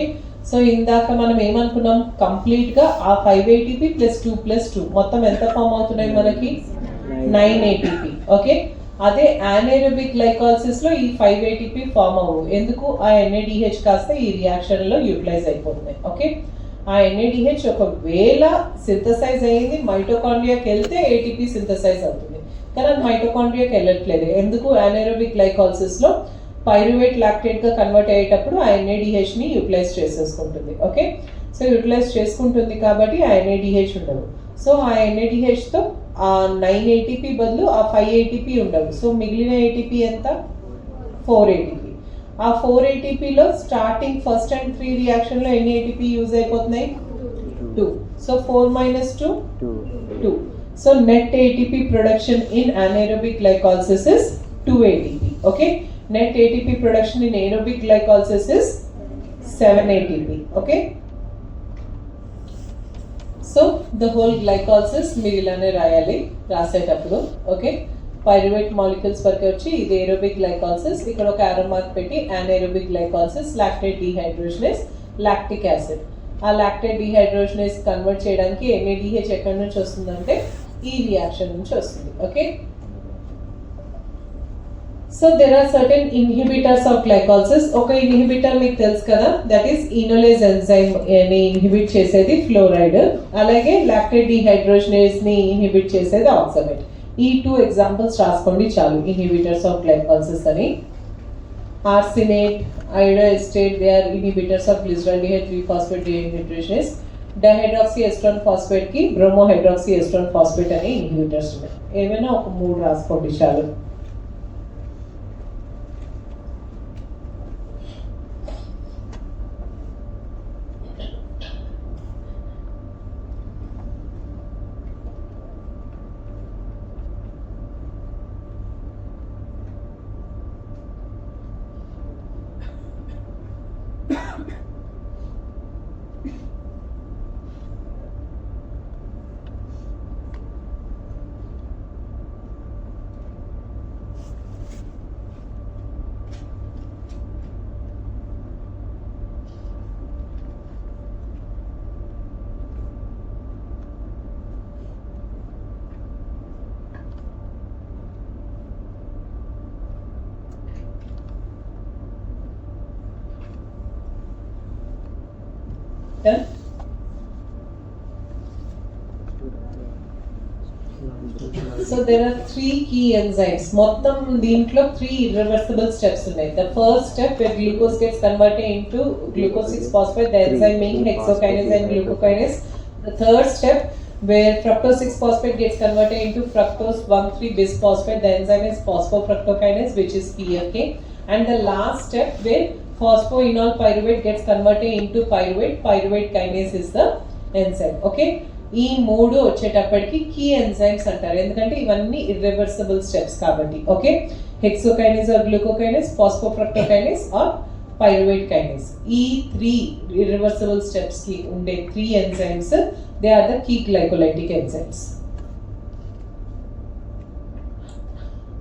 సో ఇందాక మనం ఏమనుకున్నాం, కంప్లీట్ గా ఆ 5 ATP ప్లస్ 2 ప్లస్ 2 మొత్తం ఎంత ఫామ్ అవుతున్నాయి మనకి? 9 ATP. ఓకే, అదే anaerobic glycolysis లో ఈ 5 ATP ఫామ్ అవ్వవు. ఎందుకు? ఆ NADH కాస్త ఈ రియాక్షన్ లో యూటిలైజ్ అయిపోతున్నాయి. ఓకే, ఆ NADH ఒకవేళ సింథసైజ్ అయ్యింది మైటోకాండ్రియాకి వెళ్తే ATP సింథసైజ్ అవుతుంది, కానీ అది మైటోకాండ్రియాకి వెళ్ళట్లేదు. ఎందుకు? anaerobic glycolysis లో పైరువేట్ లాక్టేట్ గా కన్వర్ట్ అయ్యేటప్పుడు ఆ NADH ని యూటిలైజ్ చేసేసుకుంటుంది. ఓకే, సో యూటిలైజ్ చేసుకుంటుంది కాబట్టి ఆ NADH ఉండవు. సో ఆ NADH తో ఆ 9 ATP బదులు ఆ 5 ATP ఉండవు. సో మిగిలిన ATP ఎంత? 4 ATP. ఆ 4 ATP లో స్టార్టింగ్ ఫస్ట్ అండ్ 3 రియాక్షన్ లో ఎన్ని ATP యూజ్ అయిపోతున్నాయి? 2. So 4 minus 2 2. So net ATP production in anaerobic glycolysis is 2 ATP. Okay, net ATP production in aerobic glycolysis is 7 ATP. okay, so the whole glycolysis మీరు ఇలానే రాయాలి రాసేటప్పుడు. ఓకే, పైరువేట్ మాలిక్యూల్స్ వరకు వచ్చి ఇది aerobic glycolysis, ఇక్కడ ఒక arrow mark పెట్టి anaerobic glycolysis, lactate dehydrogenase, lactic acid. ఆ lactate dehydrogenase కన్వర్ట్ చేయడానికి NADH ఎక్కడి నుంచి వస్తుందంటే ఈ రియాక్షన్ నుంచి వస్తుంది. Okay, so there are certain inhibitors of glycolysis. ఒక ఇన్హిబిటర్ మీకు తెలుసు కదా, దట్ ఈస్ ఇనోలేజ్ ఎంజైమ్ ని ఇన్హిబిట్ చేసేది ఫ్లోరైడ్, అలాగే లాక్టేట్ డిహైడ్రోజనేస్ ని ఇన్హిబిట్ చేసేది ఆక్సమేట్. ఈ 2 ఎగ్జాంపుల్స్ రాసుకోండి చాలు, ఇన్హిబిటర్స్ ఆఫ్ గ్లైకాలసిస్ అని. Arsenate, iodoacetate, they are inhibitors of glyceraldehyde 3-phosphate dehydrogenase. Dihydroxyacetone phosphate కి బ్రోమోహైడ్రాక్సీఎస్ట్రాన్ ఫాస్ఫేట్ అనే ఇన్హిబిటర్స్ ఉన్నాయి. ఏమైనా ఒక 3 రాసుకోండి చాలు. So there are 3 key enzymes. మొత్తం దీంట్లో 3 irreversible steps ఉన్నాయి. The first step where glucose gets converted into glucose 6-phosphate, the enzyme being hexokinase and glucokinase. The third step where fructose 6-phosphate gets converted into fructose 1,3-bisphosphate, the enzyme is phosphofructokinase, which is PFK. And the last step where phosphoenol pyruvate gets converted into pyruvate, pyruvate kinase is the enzyme. Okay, ఈ 3 వచ్చేటప్పటికి కీ ఎంజైమ్స్ అంటారు, ఎందుకంటే ఇవన్నీ ఇర్రివర్సిబుల్ స్టెప్స్ కాబట్టి. Okay, hexokinase or glucokinase, phosphofructokinase or pyruvate kinase. ఈ 3 ఇర్రివర్సిబుల్ స్టెప్స్ కి ఉండే 3 enzymes, they are the key glycolytic enzymes.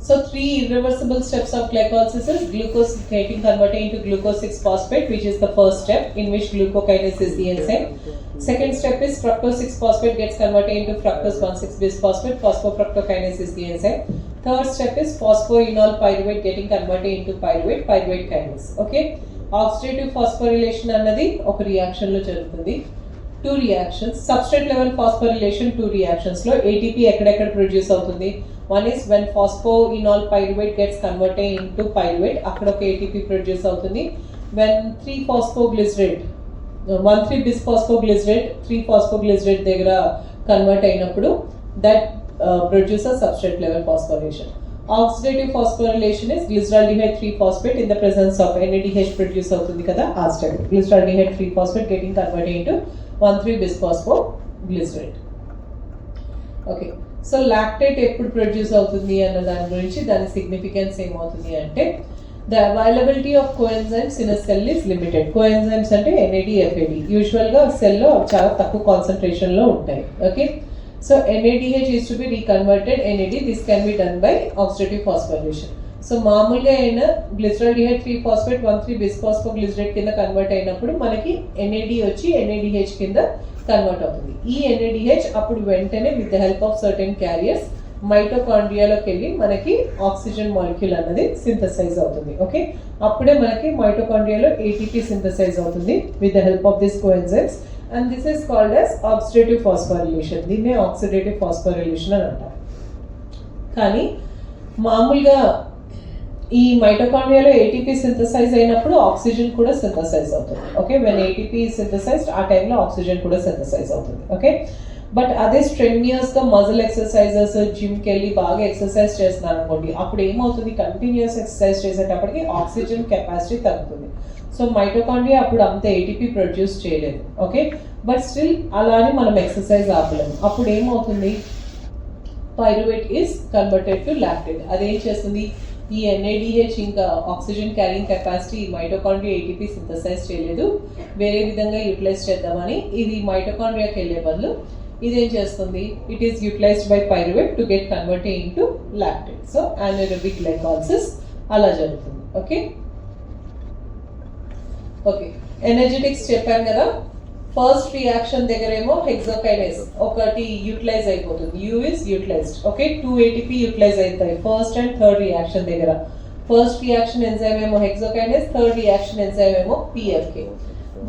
So 3 irreversible steps of glycolysis is glucose getting converted into glucose 6-phosphate, which is the first step in which glucokinase is the enzyme. Second step is fructose 6-phosphate gets converted into fructose 1,6-bisphosphate, phosphofructokinase is the enzyme. Third step is phosphoenol pyruvate getting converted into pyruvate, pyruvate kinase. Okay, oxidative phosphorylation అన్నది ఒక రియాక్షన్ లో జరుగుతుంది. 2 reactions, substrate level phosphorylation 2 reactions లో ATP ఎక్కడెక్కడ ప్రొడ్యూస్ అవుతుంది? One is when phosphoenol pyruvate gets converted into pyruvate, అక్కడ ఒక ATP ప్రొడ్యూస్ అవుతుంది. When 3-phosphoglycerate 1,3-bisphosphoglycerate 3-phosphoglycerate దగ్గర కన్వర్ట్ అయినప్పుడు that produces substrate level phosphorylation. Oxidative phosphorylation is glyceraldehyde 3-phosphate in the presence of NADH produce అవుతుంది కదా, ఆ step glyceraldehyde 3-phosphate getting converted into 1,3-bisphosphoglycerate. ఓకే, సో లాక్టేట్ ఎప్పుడు ప్రొడ్యూస్ అవుతుంది అన్న దాని గురించి దాని సిగ్నిఫికెన్స్ ఏమవుతుంది అంటే the availability of coenzymes in a cell is limited. Coenzymes అంటే NAD, FAD. యూజువల్గా సెల్లో చాలా తక్కువ కాన్సన్ట్రేషన్లో ఉంటాయి. Okay, so NADH is to be reconverted NAD. This can be done by oxidative phosphorylation. So మామూలుగా అయిన గ్లిసరాల్డిహైడ్ 3-ఫాస్ఫేట్ 1,3-బిస్ఫాస్ఫోగ్లిసరేట్ కింద కన్వర్ట్ అయినప్పుడు మనకి NAD వచ్చి NADH కింద కన్వర్ట్ అవుతుంది. ఈ NADH అప్పుడు వెంటనే with the help of certain carriers మైటోకాండ్రియాలోకి వెళ్ళి మనకి ఆక్సిజన్ మాలిక్యూల్ అన్నది సింథసైజ్ అవుతుంది. ఓకే, అప్పుడే మనకి మైటోకాండ్రియాలో ATP సింథసైజ్ అవుతుంది with the help of this coenzymes and this is called as oxidative phosphorylation. దీన్నే ఆక్సిడేటివ్ ఫాస్ఫోరిలేషన్ అని అంటారు. కానీ మామూలుగా ఈ మైటోకాండ్రియాలో ATP సింథసైజ్ అయినప్పుడు ఆక్సిజన్ కూడా సింథసైజ్ అవుతుంది. ఓకే, వెన్ ATP సింథసైజ్డ్ ఆ టైంలో ఆక్సిజన్ కూడా సింథసైజ్ అవుతుంది. ఓకే, బట్ అదే స్ట్రెన్యూస్గా మజిల్ ఎక్సర్సైజెస్ జిమ్కి వెళ్ళి బాగా ఎక్సర్సైజ్ చేస్తున్నారు అనుకోండి, అప్పుడు ఏమవుతుంది, కంటిన్యూస్ ఎక్సర్సైజ్ చేసేటప్పటికి ఆక్సిజన్ కెపాసిటీ తగ్గుతుంది. సో మైటోకాండ్రియా అప్పుడు అంత ATP ప్రొడ్యూస్ చేయలేదు. ఓకే, బట్ స్టిల్ అలా అని మనం ఎక్సర్సైజ్ ఆపలేము. అప్పుడు ఏమవుతుంది, pyruvate is converted to lactate. అదేం చేస్తుంది, ఈ NADH ఇంకా oxygen carrying capacity mitochondria ATP synthesize చేయలేదు, వేరే విధంగా యూటిలైజ్ చేద్దామని ఇది మైటోకాండ్రియాకి వెళ్ళే బదులు ఇదేం చేస్తుంది, it is utilized by pyruvate to get converted into lactate. So anaerobic glycolysis అలా జరుగుతుంది. ఓకే ఓకే, ఎనర్జెటిక్స్ చెప్పాను కదా. ఫస్ట్ రియాక్షన్ దగ్గర ఏమో హెక్సోకైనేస్ ఒకటి యూటిలైజ్ అయిపోతుంది, U is utilized. Okay, 2 ATP utilize అవుతాయి ఫస్ట్ అండ్ థర్డ్ రియాక్షన్ దగ్గర. ఫస్ట్ రియాక్షన్ ఎంజైమ్ ఏమో హెక్సోకైనేస్, థర్డ్ రియాక్షన్ ఎంజైమ్ ఏమో PFK.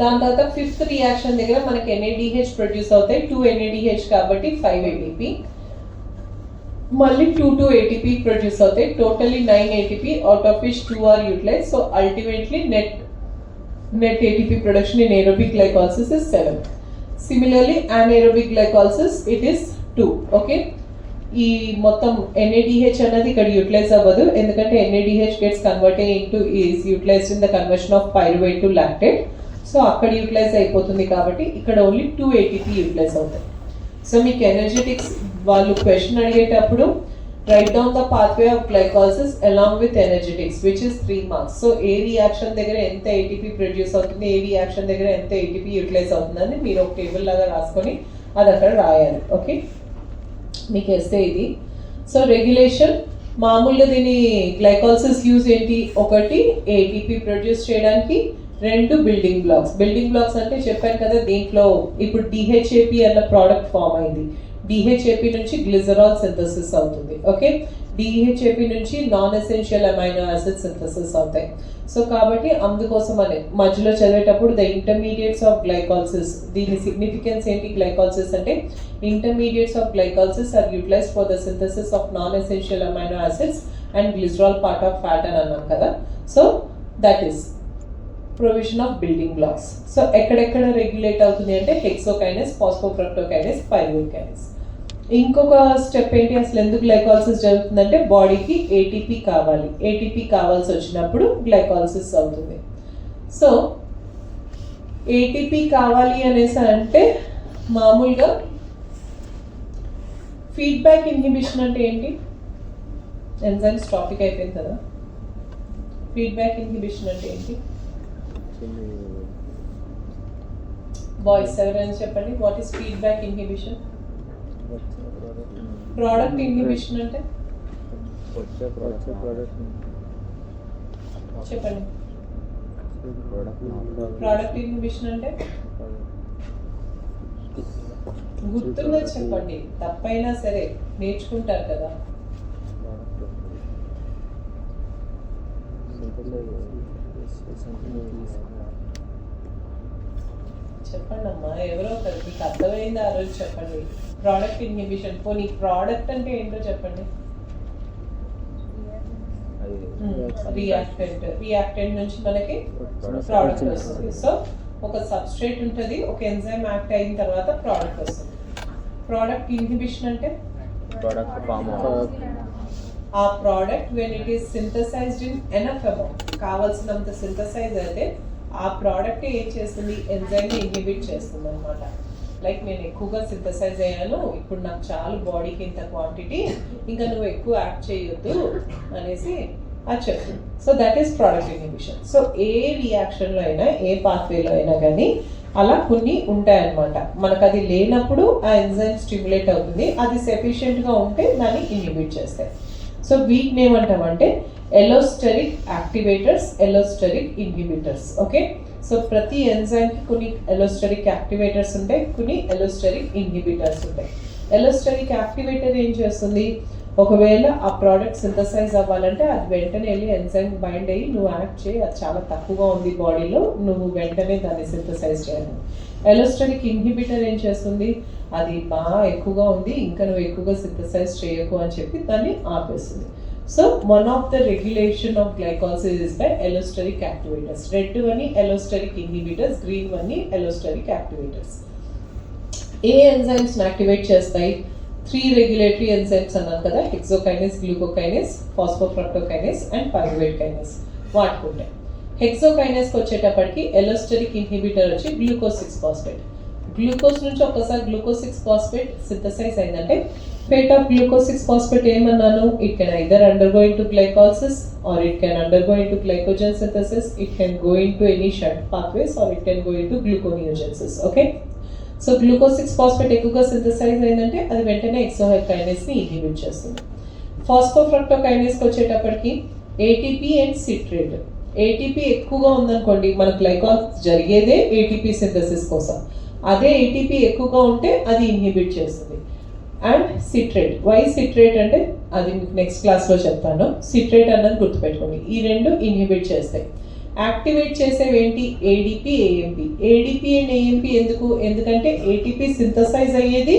దాని తర్వాత ఫిఫ్త్ రియాక్షన్ దగ్గర మనకి NADH ప్రొడ్యూస్ అవుతాయి, 2 NADH కాబట్టి 5 ATP, మళ్ళీ 2 ATP ప్రొడ్యూస్ అవుతాయి, totally 9 ATP, out of which 2 are utilize. So ultimately net ATP production in aerobic glycolysis is 7. Similarly, anaerobic glycolysis it is 2. Okay, ఈ మొత్తం NADH అనేది ఇక్కడ యూటిలైజ్ అవ్వదు, ఎందుకంటే NADH gets converted into is utilized in the conversion of pyruvate to lactate. So అక్కడ యూటిలైజ్ అయిపోతుంది కాబట్టి ఇక్కడ ఓన్లీ 2 ATP యూటిలైజ్ అవుతాయి. సో మీకు ఎనర్జెటిక్స్ వాళ్ళు క్వశ్చన్ అడిగేటప్పుడు write down the pathway of glycolysis along with energetics, which is 3 marks. So A reaction దగ్గర ఎంత ATP ప్రొడ్యూస్ అవుతుంది, ఏ రియాక్షన్ దగ్గర ఎంత ATP యూటిలైజ్ అవుతుందని మీరు ఒక టేబుల్ లాగా రాసుకొని అది అక్కడ రాయాలి. ఓకే, మీకు వేస్తే ఇది. సో రెగ్యులేషన్ మామూలుగా దీని గ్లైకాలసిస్ యూజ్ ఏంటి, ఒకటి ATP ప్రొడ్యూస్ చేయడానికి, 2 బిల్డింగ్ బ్లాక్స్. బిల్డింగ్ బ్లాక్స్ అంటే చెప్పాను కదా, దీంట్లో ఇప్పుడు DHAP అన్న ప్రోడక్ట్ ఫామ్ అయింది, DHAP నుంచి గ్లిజరాల్ సింథసిస్ అవుతుంది. ఓకే, DHAP నుంచి non essential amino acid synthesis అవుతాయి. సో కాబట్టి అందుకోసం అనే మధ్యలో చదివేటప్పుడు ద ఇంటర్మీడియట్స్ ఆఫ్ గ్లైకాలసిస్, దీని సిగ్నిఫికెన్స్ ఏంటి, గ్లైకాలసిస్ అంటే intermediates of glycolysis are utilized for the synthesis of non essential amino acids and glycerol part of fat అని అన్నాం కదా. So that is provision of building blocks. So ఎక్కడెక్కడ రెగ్యులేట్ అవుతుంది అంటే హెక్సోకైనస్, ఫాస్ఫోఫ్రక్టోకైనస్, పైరువేట్ కైనస్. ఇంకొక స్టెప్ ఏంటి, అసలు ఎందుకు గ్లైకాలసిస్ జరుగుతుందంటే బాడీకి ATP కావాలి, ATP కావాల్సి వచ్చినప్పుడు గ్లైకాలసిస్ అవుతుంది. సో ATP కావాలి అనేసి అంటే మామూలుగా ఫీడ్బ్యాక్ ఇన్హిబిషన్ అంటే ఏంటి, ఎంజైమ్స్ టాపిక్ అయిపోయింది కదా. ఫీడ్బ్యాక్ ఇన్హిబిషన్ అంటే ఏంటి బాయ్స్ ఎవరైనా చెప్పండి, what is feedback inhibition? Product inhibition అంటే చెప్పండి. ప్రోడక్ట్ ఇన్హిబిషన్ అంటే గుర్తున్నా చెప్పండి, తప్పైనా సరే నేర్చుకుంటారు కదా. చెప్పండి అమ్మా, ఎవరో ఒకరు మీకు అర్థమైంది ఆ రోజు చెప్పండి. ప్రోడక్ట్ ఇన్హిబిషన్, పోనీ ప్రోడక్ట్ అంటే ఏంటో చెప్పండి. రియాక్టెంట్ నుంచి మనకి ప్రోడక్ట్ వస్తుంది. సో ఒక సబ్స్ట్రేట్ ఉంటుంది, ఒక ఎంజైమ్ యాక్ట్ అయిన తర్వాత ప్రోడక్ట్ వస్తుంది. ప్రోడక్ట్ ఇన్హిబిషన్ అంటే ఆ product when it is synthesised in enough amount, కావాల్సినంత సింథసైజ్ అయితే ఆ ప్రోడక్ట్ ఏం చేస్తుంది, ఎంజైమ్ని ఇన్హిబిట్ చేస్తుంది అనమాట. లైక్ నేను ఎక్కువగా సింథసైజ్ అయ్యాను, ఇప్పుడు నాకు చాలు బాడీకి ఇంత క్వాంటిటీ, ఇంకా నువ్వు ఎక్కువ యాడ్ చేయొద్దు అనేసి అది చెప్తుంది. So that is product inhibition. సో ఏ రియాక్షన్లో అయినా, ఏ పాత్వేలో అయినా కానీ అలా కొన్ని ఉంటాయన్నమాట. మనకు అది లేనప్పుడు ఆ ఎంజైమ్ స్టిమ్యులేట్ అవుతుంది, అది సఫిషియెంట్గా ఉంటే దాన్ని ఇన్హిబిట్ చేస్తాయి. సో వీటిని ఏమంటామంటే ఎలోస్టెరిక్ యాక్టివేటర్స్, ఎలోస్టెరిక్ ఇన్హిబిటర్స్. ఓకే, సో ప్రతి ఎంజైమ్కి కొన్ని ఎలోస్టెరిక్ యాక్టివేటర్స్ ఉంటాయి, కొన్ని ఎలోస్టెరిక్ ఇన్హిబిటర్స్ ఉంటాయి. ఎలోస్టెరిక్ యాక్టివేటర్ ఏం చేస్తుంది, ఒకవేళ ఆ ప్రోడక్ట్ సింథసైజ్ అవ్వాలంటే అది వెంటనే వెళ్ళి ఎంజైమ్ బైండ్ అయ్యి నువ్వు యాక్ట్ చేయి, అది చాలా తక్కువగా ఉంది బాడీలో, నువ్వు వెంటనే దాన్ని సింథసైజ్ చేయాలి. ఎలోస్టెరిక్ ఇన్హిబిటర్ ఏం చేస్తుంది, అది బాగా ఎక్కువగా ఉంది, ఇంకా నువ్వు ఎక్కువగా సింథసైజ్ చేయకు అని చెప్పి దాన్ని ఆపేస్తుంది. So one of the regulation of glycolysis is by allosteric activators. Red వన్ని ఎలోస్టెరిక్ ఇన్హిబిటర్స్, గ్రీన్ వన్ని ఎలోస్టెరిక్ యాక్టివేటర్స్. ఏ ఎంజైమ్స్ యాక్టివేట్ చేస్తాయి, 3 రెగ్యులేటరీ ఎంజైమ్స్ అన్నాను కదా, hexokinase, glucokinase, phosphofructokinase and pyruvate kinase వాడుకుంటాయి. హెక్సోకైనేస్కి వచ్చేటప్పటికి ఎలోస్టెరిక్ ఇన్హిబిటర్ వచ్చి గ్లూకోజ్ 6-ఫాస్ఫేట్. గ్లూకోజ్ నుంచి ఒకసారి గ్లూకోజ్ 6-ఫాస్ఫేట్ సింథసైజ్ అయిందంటే ఫేట్ ఆఫ్ గ్లూకోజ్ 6-ఫాస్ఫేట్ ఏమన్నాను, it can either undergo into glycolysis or it can undergo into glycogen synthesis, it can go into any shunt pathways or it can go into gluconeogenesis. Okay, so glucose six phosphate ఎక్కువగా సింథసైజ్ అయిందంటే అది వెంటనే ఎక్సోకైనేస్ని ఇన్హిబిట్ చేస్తుంది. ఫాస్ఫోఫ్రక్టోకైనేస్కి వచ్చేటప్పటికి ఏటీపీ అండ్ సిట్రేట్. ఏటీపీ ఎక్కువగా ఉందనుకోండి, మన గ్లైకాలసిస్ జరిగేదే ఏటీపీ సింథసిస్ కోసం, అదే ఏటీపీ ఎక్కువగా ఉంటే అది ఇన్హిబిట్ చేస్తుంది. అండ్ సిట్రేట్, వై సిట్రేట్ అంటే అది మీకు నెక్స్ట్ క్లాస్లో చెప్తాను. సిట్రేట్ అన్నది గుర్తుపెట్టుకోండి, ఈ రెండు ఇన్హిబిట్ చేస్తాయి. యాక్టివేట్ చేసేవి ఏంటి, ADP, AMP. ADP and AMP ఎందుకు, ఎందుకంటే ఏటీపీ సింథసైజ్ అయ్యేది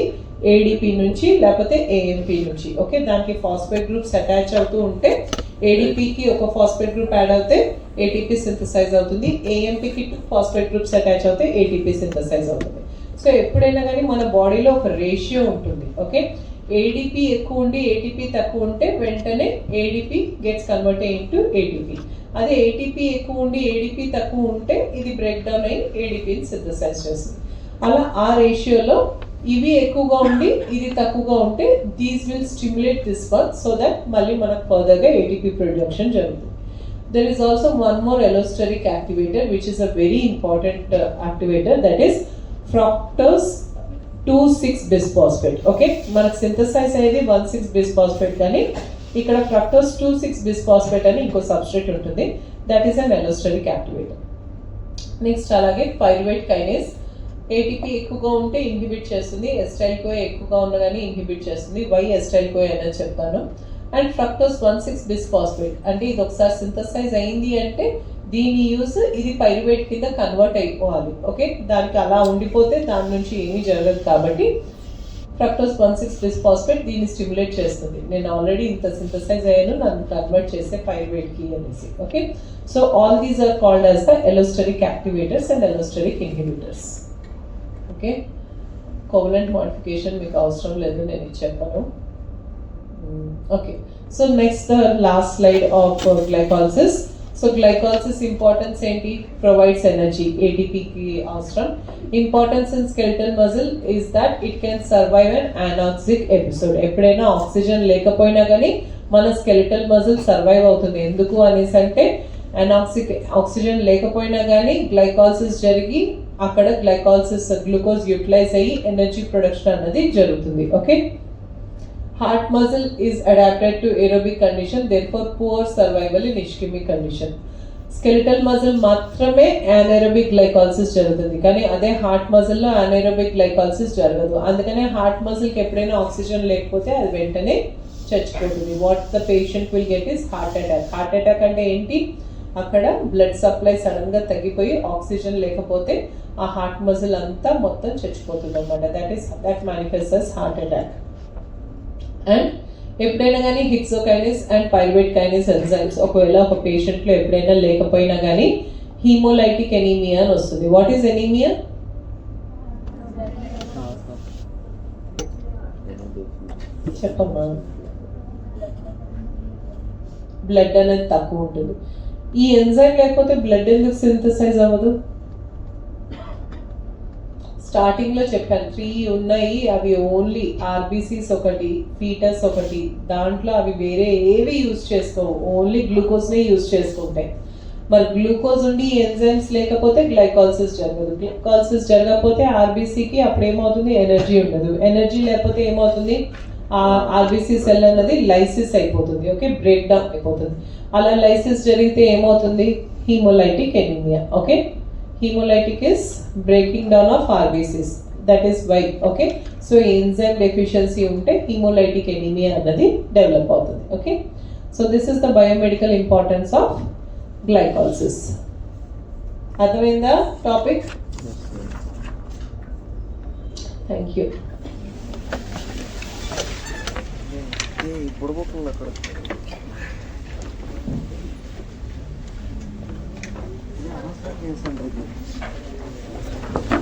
ఏడిపి నుంచి లేకపోతే ఏఎంపి నుంచి. ఓకే, దానికి ఫాస్ఫేట్ గ్రూప్స్ అటాచ్ అవుతూ ఉంటే ఏడిపికి ఒక ఫాస్ఫేట్ గ్రూప్ యాడ్ అవుతే ఏటీపీ సింథసైజ్ అవుతుంది, ఏఎంపికి 2 ఫాస్ఫేట్ గ్రూప్స్ అటాచ్ అవుతే ఏటీపీ సింథసైజ్ అవుతుంది. సో ఎప్పుడైనా కానీ మన బాడీలో ఒక రేషియో ఉంటుంది. ఓకే, ఏడిపి ఎక్కువ ఉండి ఏటీపీ తక్కువ ఉంటే వెంటనే ADP gets converted into ATP. అదే ఏటీపీ ఎక్కువ ఉండి ఏడిపి తక్కువ ఉంటే ఇది బ్రేక్ డౌన్ అయ్యి ఏడిపిని సింథసైజ్ చేస్తుంది. అలా ఆ రేషియోలో ఇవి ఎక్కువగా ఉండి ఇది తక్కువగా ఉంటే these will stimulate this one, so that మళ్ళీ మనకు ఫర్దర్గా ఏటీపీ ప్రొడక్షన్ జరుగుతుంది. There is also one more allosteric activator which is a very important activator, that is fructose 2,6-bisphosphate. Okay, మనకు సింథసైజ్ అయ్యేది 1,6-bisphosphate, కానీ ఇక్కడ ఫ్రక్టోస్ 2,6-bisphosphate అని ఇంకో సబ్స్ట్రేట్ ఉంటుంది, that is an allosteric activator. Next అలాగే పైరువేట్ కైనేస్, ఏటీపీ ఎక్కువగా ఉంటే ఇన్హిబిట్ చేస్తుంది, ఎస్టైల్ కోయ్ ఎక్కువగా ఉన్నా కానీ ఇన్హిబిట్ చేస్తుంది. వై ఎస్టైల్ కోయ్ అనేది చెప్తాను. అండ్ ఫ్రక్టోస్ 1,6-bisphosphate అంటే ఇది ఒకసారి సింథసైజ్ అయింది అంటే దీని యూజ్ ఇది పైరువేట్ కింద కన్వర్ట్ అయిపోవాలి. ఓకే, దానికి అలా ఉండిపోతే దాని నుంచి ఏమీ జరగదు, కాబట్టి ఫ్రక్టోస్ 1,6-bisphosphate దీన్ని స్టిమ్యులేట్ చేస్తుంది. నేను ఆల్రెడీ ఇంత సింథసైజ్ అయ్యాను, నన్ను కన్వర్ట్ చేసే పైరువేట్కి అనేసి. Okay, so all these are called as the allosteric activators and allosteric inhibitors. Okay, covalent modification మీకు అవసరం లేదు, నేను ఇది చెప్పాను. Okay, so next the last slide of glycolysis. So glycolysis importance ఏంటి, ప్రొవైడ్స్ ఎనర్జీ, ఏటీపీకి అవసరం. Importance in skeletal muscle is that it can survive an anoxic episode. ఎప్పుడైనా ఆక్సిజన్ లేకపోయినా కానీ మన స్కెలిటల్ మజిల్ సర్వైవ్ అవుతుంది. ఎందుకు అనేసి అంటే ఆక్సిజన్ లేకపోయినా కానీ గ్లైకాలసిస్ జరిగి అక్కడ గ్లైకాలసిస్ గ్లూకోజ్ యూటిలైజ్ అయ్యి ఎనర్జీ ప్రొడక్షన్ అన్నది జరుగుతుంది. Okay, heart muscle is adapted to aerobic condition, therefore poor survival in ischemic condition. Skeletal muscle మాత్రమే anaerobic గ్లైకాలసిస్ జరుగుతుంది, కానీ అదే హార్ట్ మజిల్లో anaerobic గ్లైకాలసిస్ జరగదు. అందుకనే హార్ట్ మజిల్కి ఎప్పుడైనా ఆక్సిజన్ లేకపోతే అది వెంటనే చచ్చిపోతుంది. What the patient will get is heart attack. Heart attack అంటే ఏంటి, అక్కడ బ్లడ్ సప్లై సడన్గా తగ్గిపోయి ఆక్సిజన్ లేకపోతే ఆ హార్ట్ మజిల్ అంతా మొత్తం చచ్చిపోతుంది అనమాట. That manifest as heart attack. And ఎప్పుడైనా కానీ హెక్సోకైనేస్ అండ్ పైరువేట్ కైనేస్ ఎంజైమ్స్ ఒకవేళ ఒక పేషెంట్లో ఎప్పుడైనా లేకపోయినా కానీ హీమోలైటిక్ ఎనీమియా అని వస్తుంది. What is anaemia? చెప్పమ్మా. బ్లడ్ అనేది తక్కువ ఉంటుంది. ఈ ఎంజైమ్ లేకపోతే బ్లడ్ ఎందుకు సింథసైజ్ అవ్వదు? స్టార్టింగ్ లో చెప్పాను 3 ఉన్నాయి, అవి ఓన్లీ ఆర్బీసీస్ ఒకటి, ఫీటస్ ఒకటి, దాంట్లో అవి వేరే ఏవి యూజ్ చేసుకోవు, ఓన్లీ గ్లూకోజ్నే యూజ్ చేసుకుంటాయి. మరి గ్లూకోజ్ ఉండి ఎంజైమ్స్ లేకపోతే గ్లైకాలసిస్ జరగదు, గ్లైకాలసిస్ జరగకపోతే ఆర్బీసీకి అప్పుడు ఏమవుతుంది, ఎనర్జీ ఉండదు, ఎనర్జీ లేకపోతే ఏమవుతుంది, ఆర్బీసీ సెల్ అన్నది లైసిస్ అయిపోతుంది, ఓకే, బ్రేక్ డౌన్ అయిపోతుంది. అలా లైసిస్ జరిగితే ఏమవుతుంది, haemolytic anaemia, okay. Hemolytic is breaking down of RBCs. That is why, okay. So enzyme deficiency unte hemolytic anemia anadi develop avutundi, okay. So this is the biomedical importance of glycolysis. Adhaminda topic? Thank you.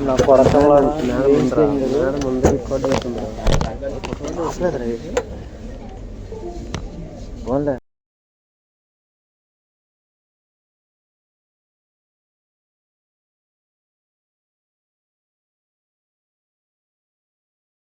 నా కొడతా ముందు రికార్డ్ అవుతుంది.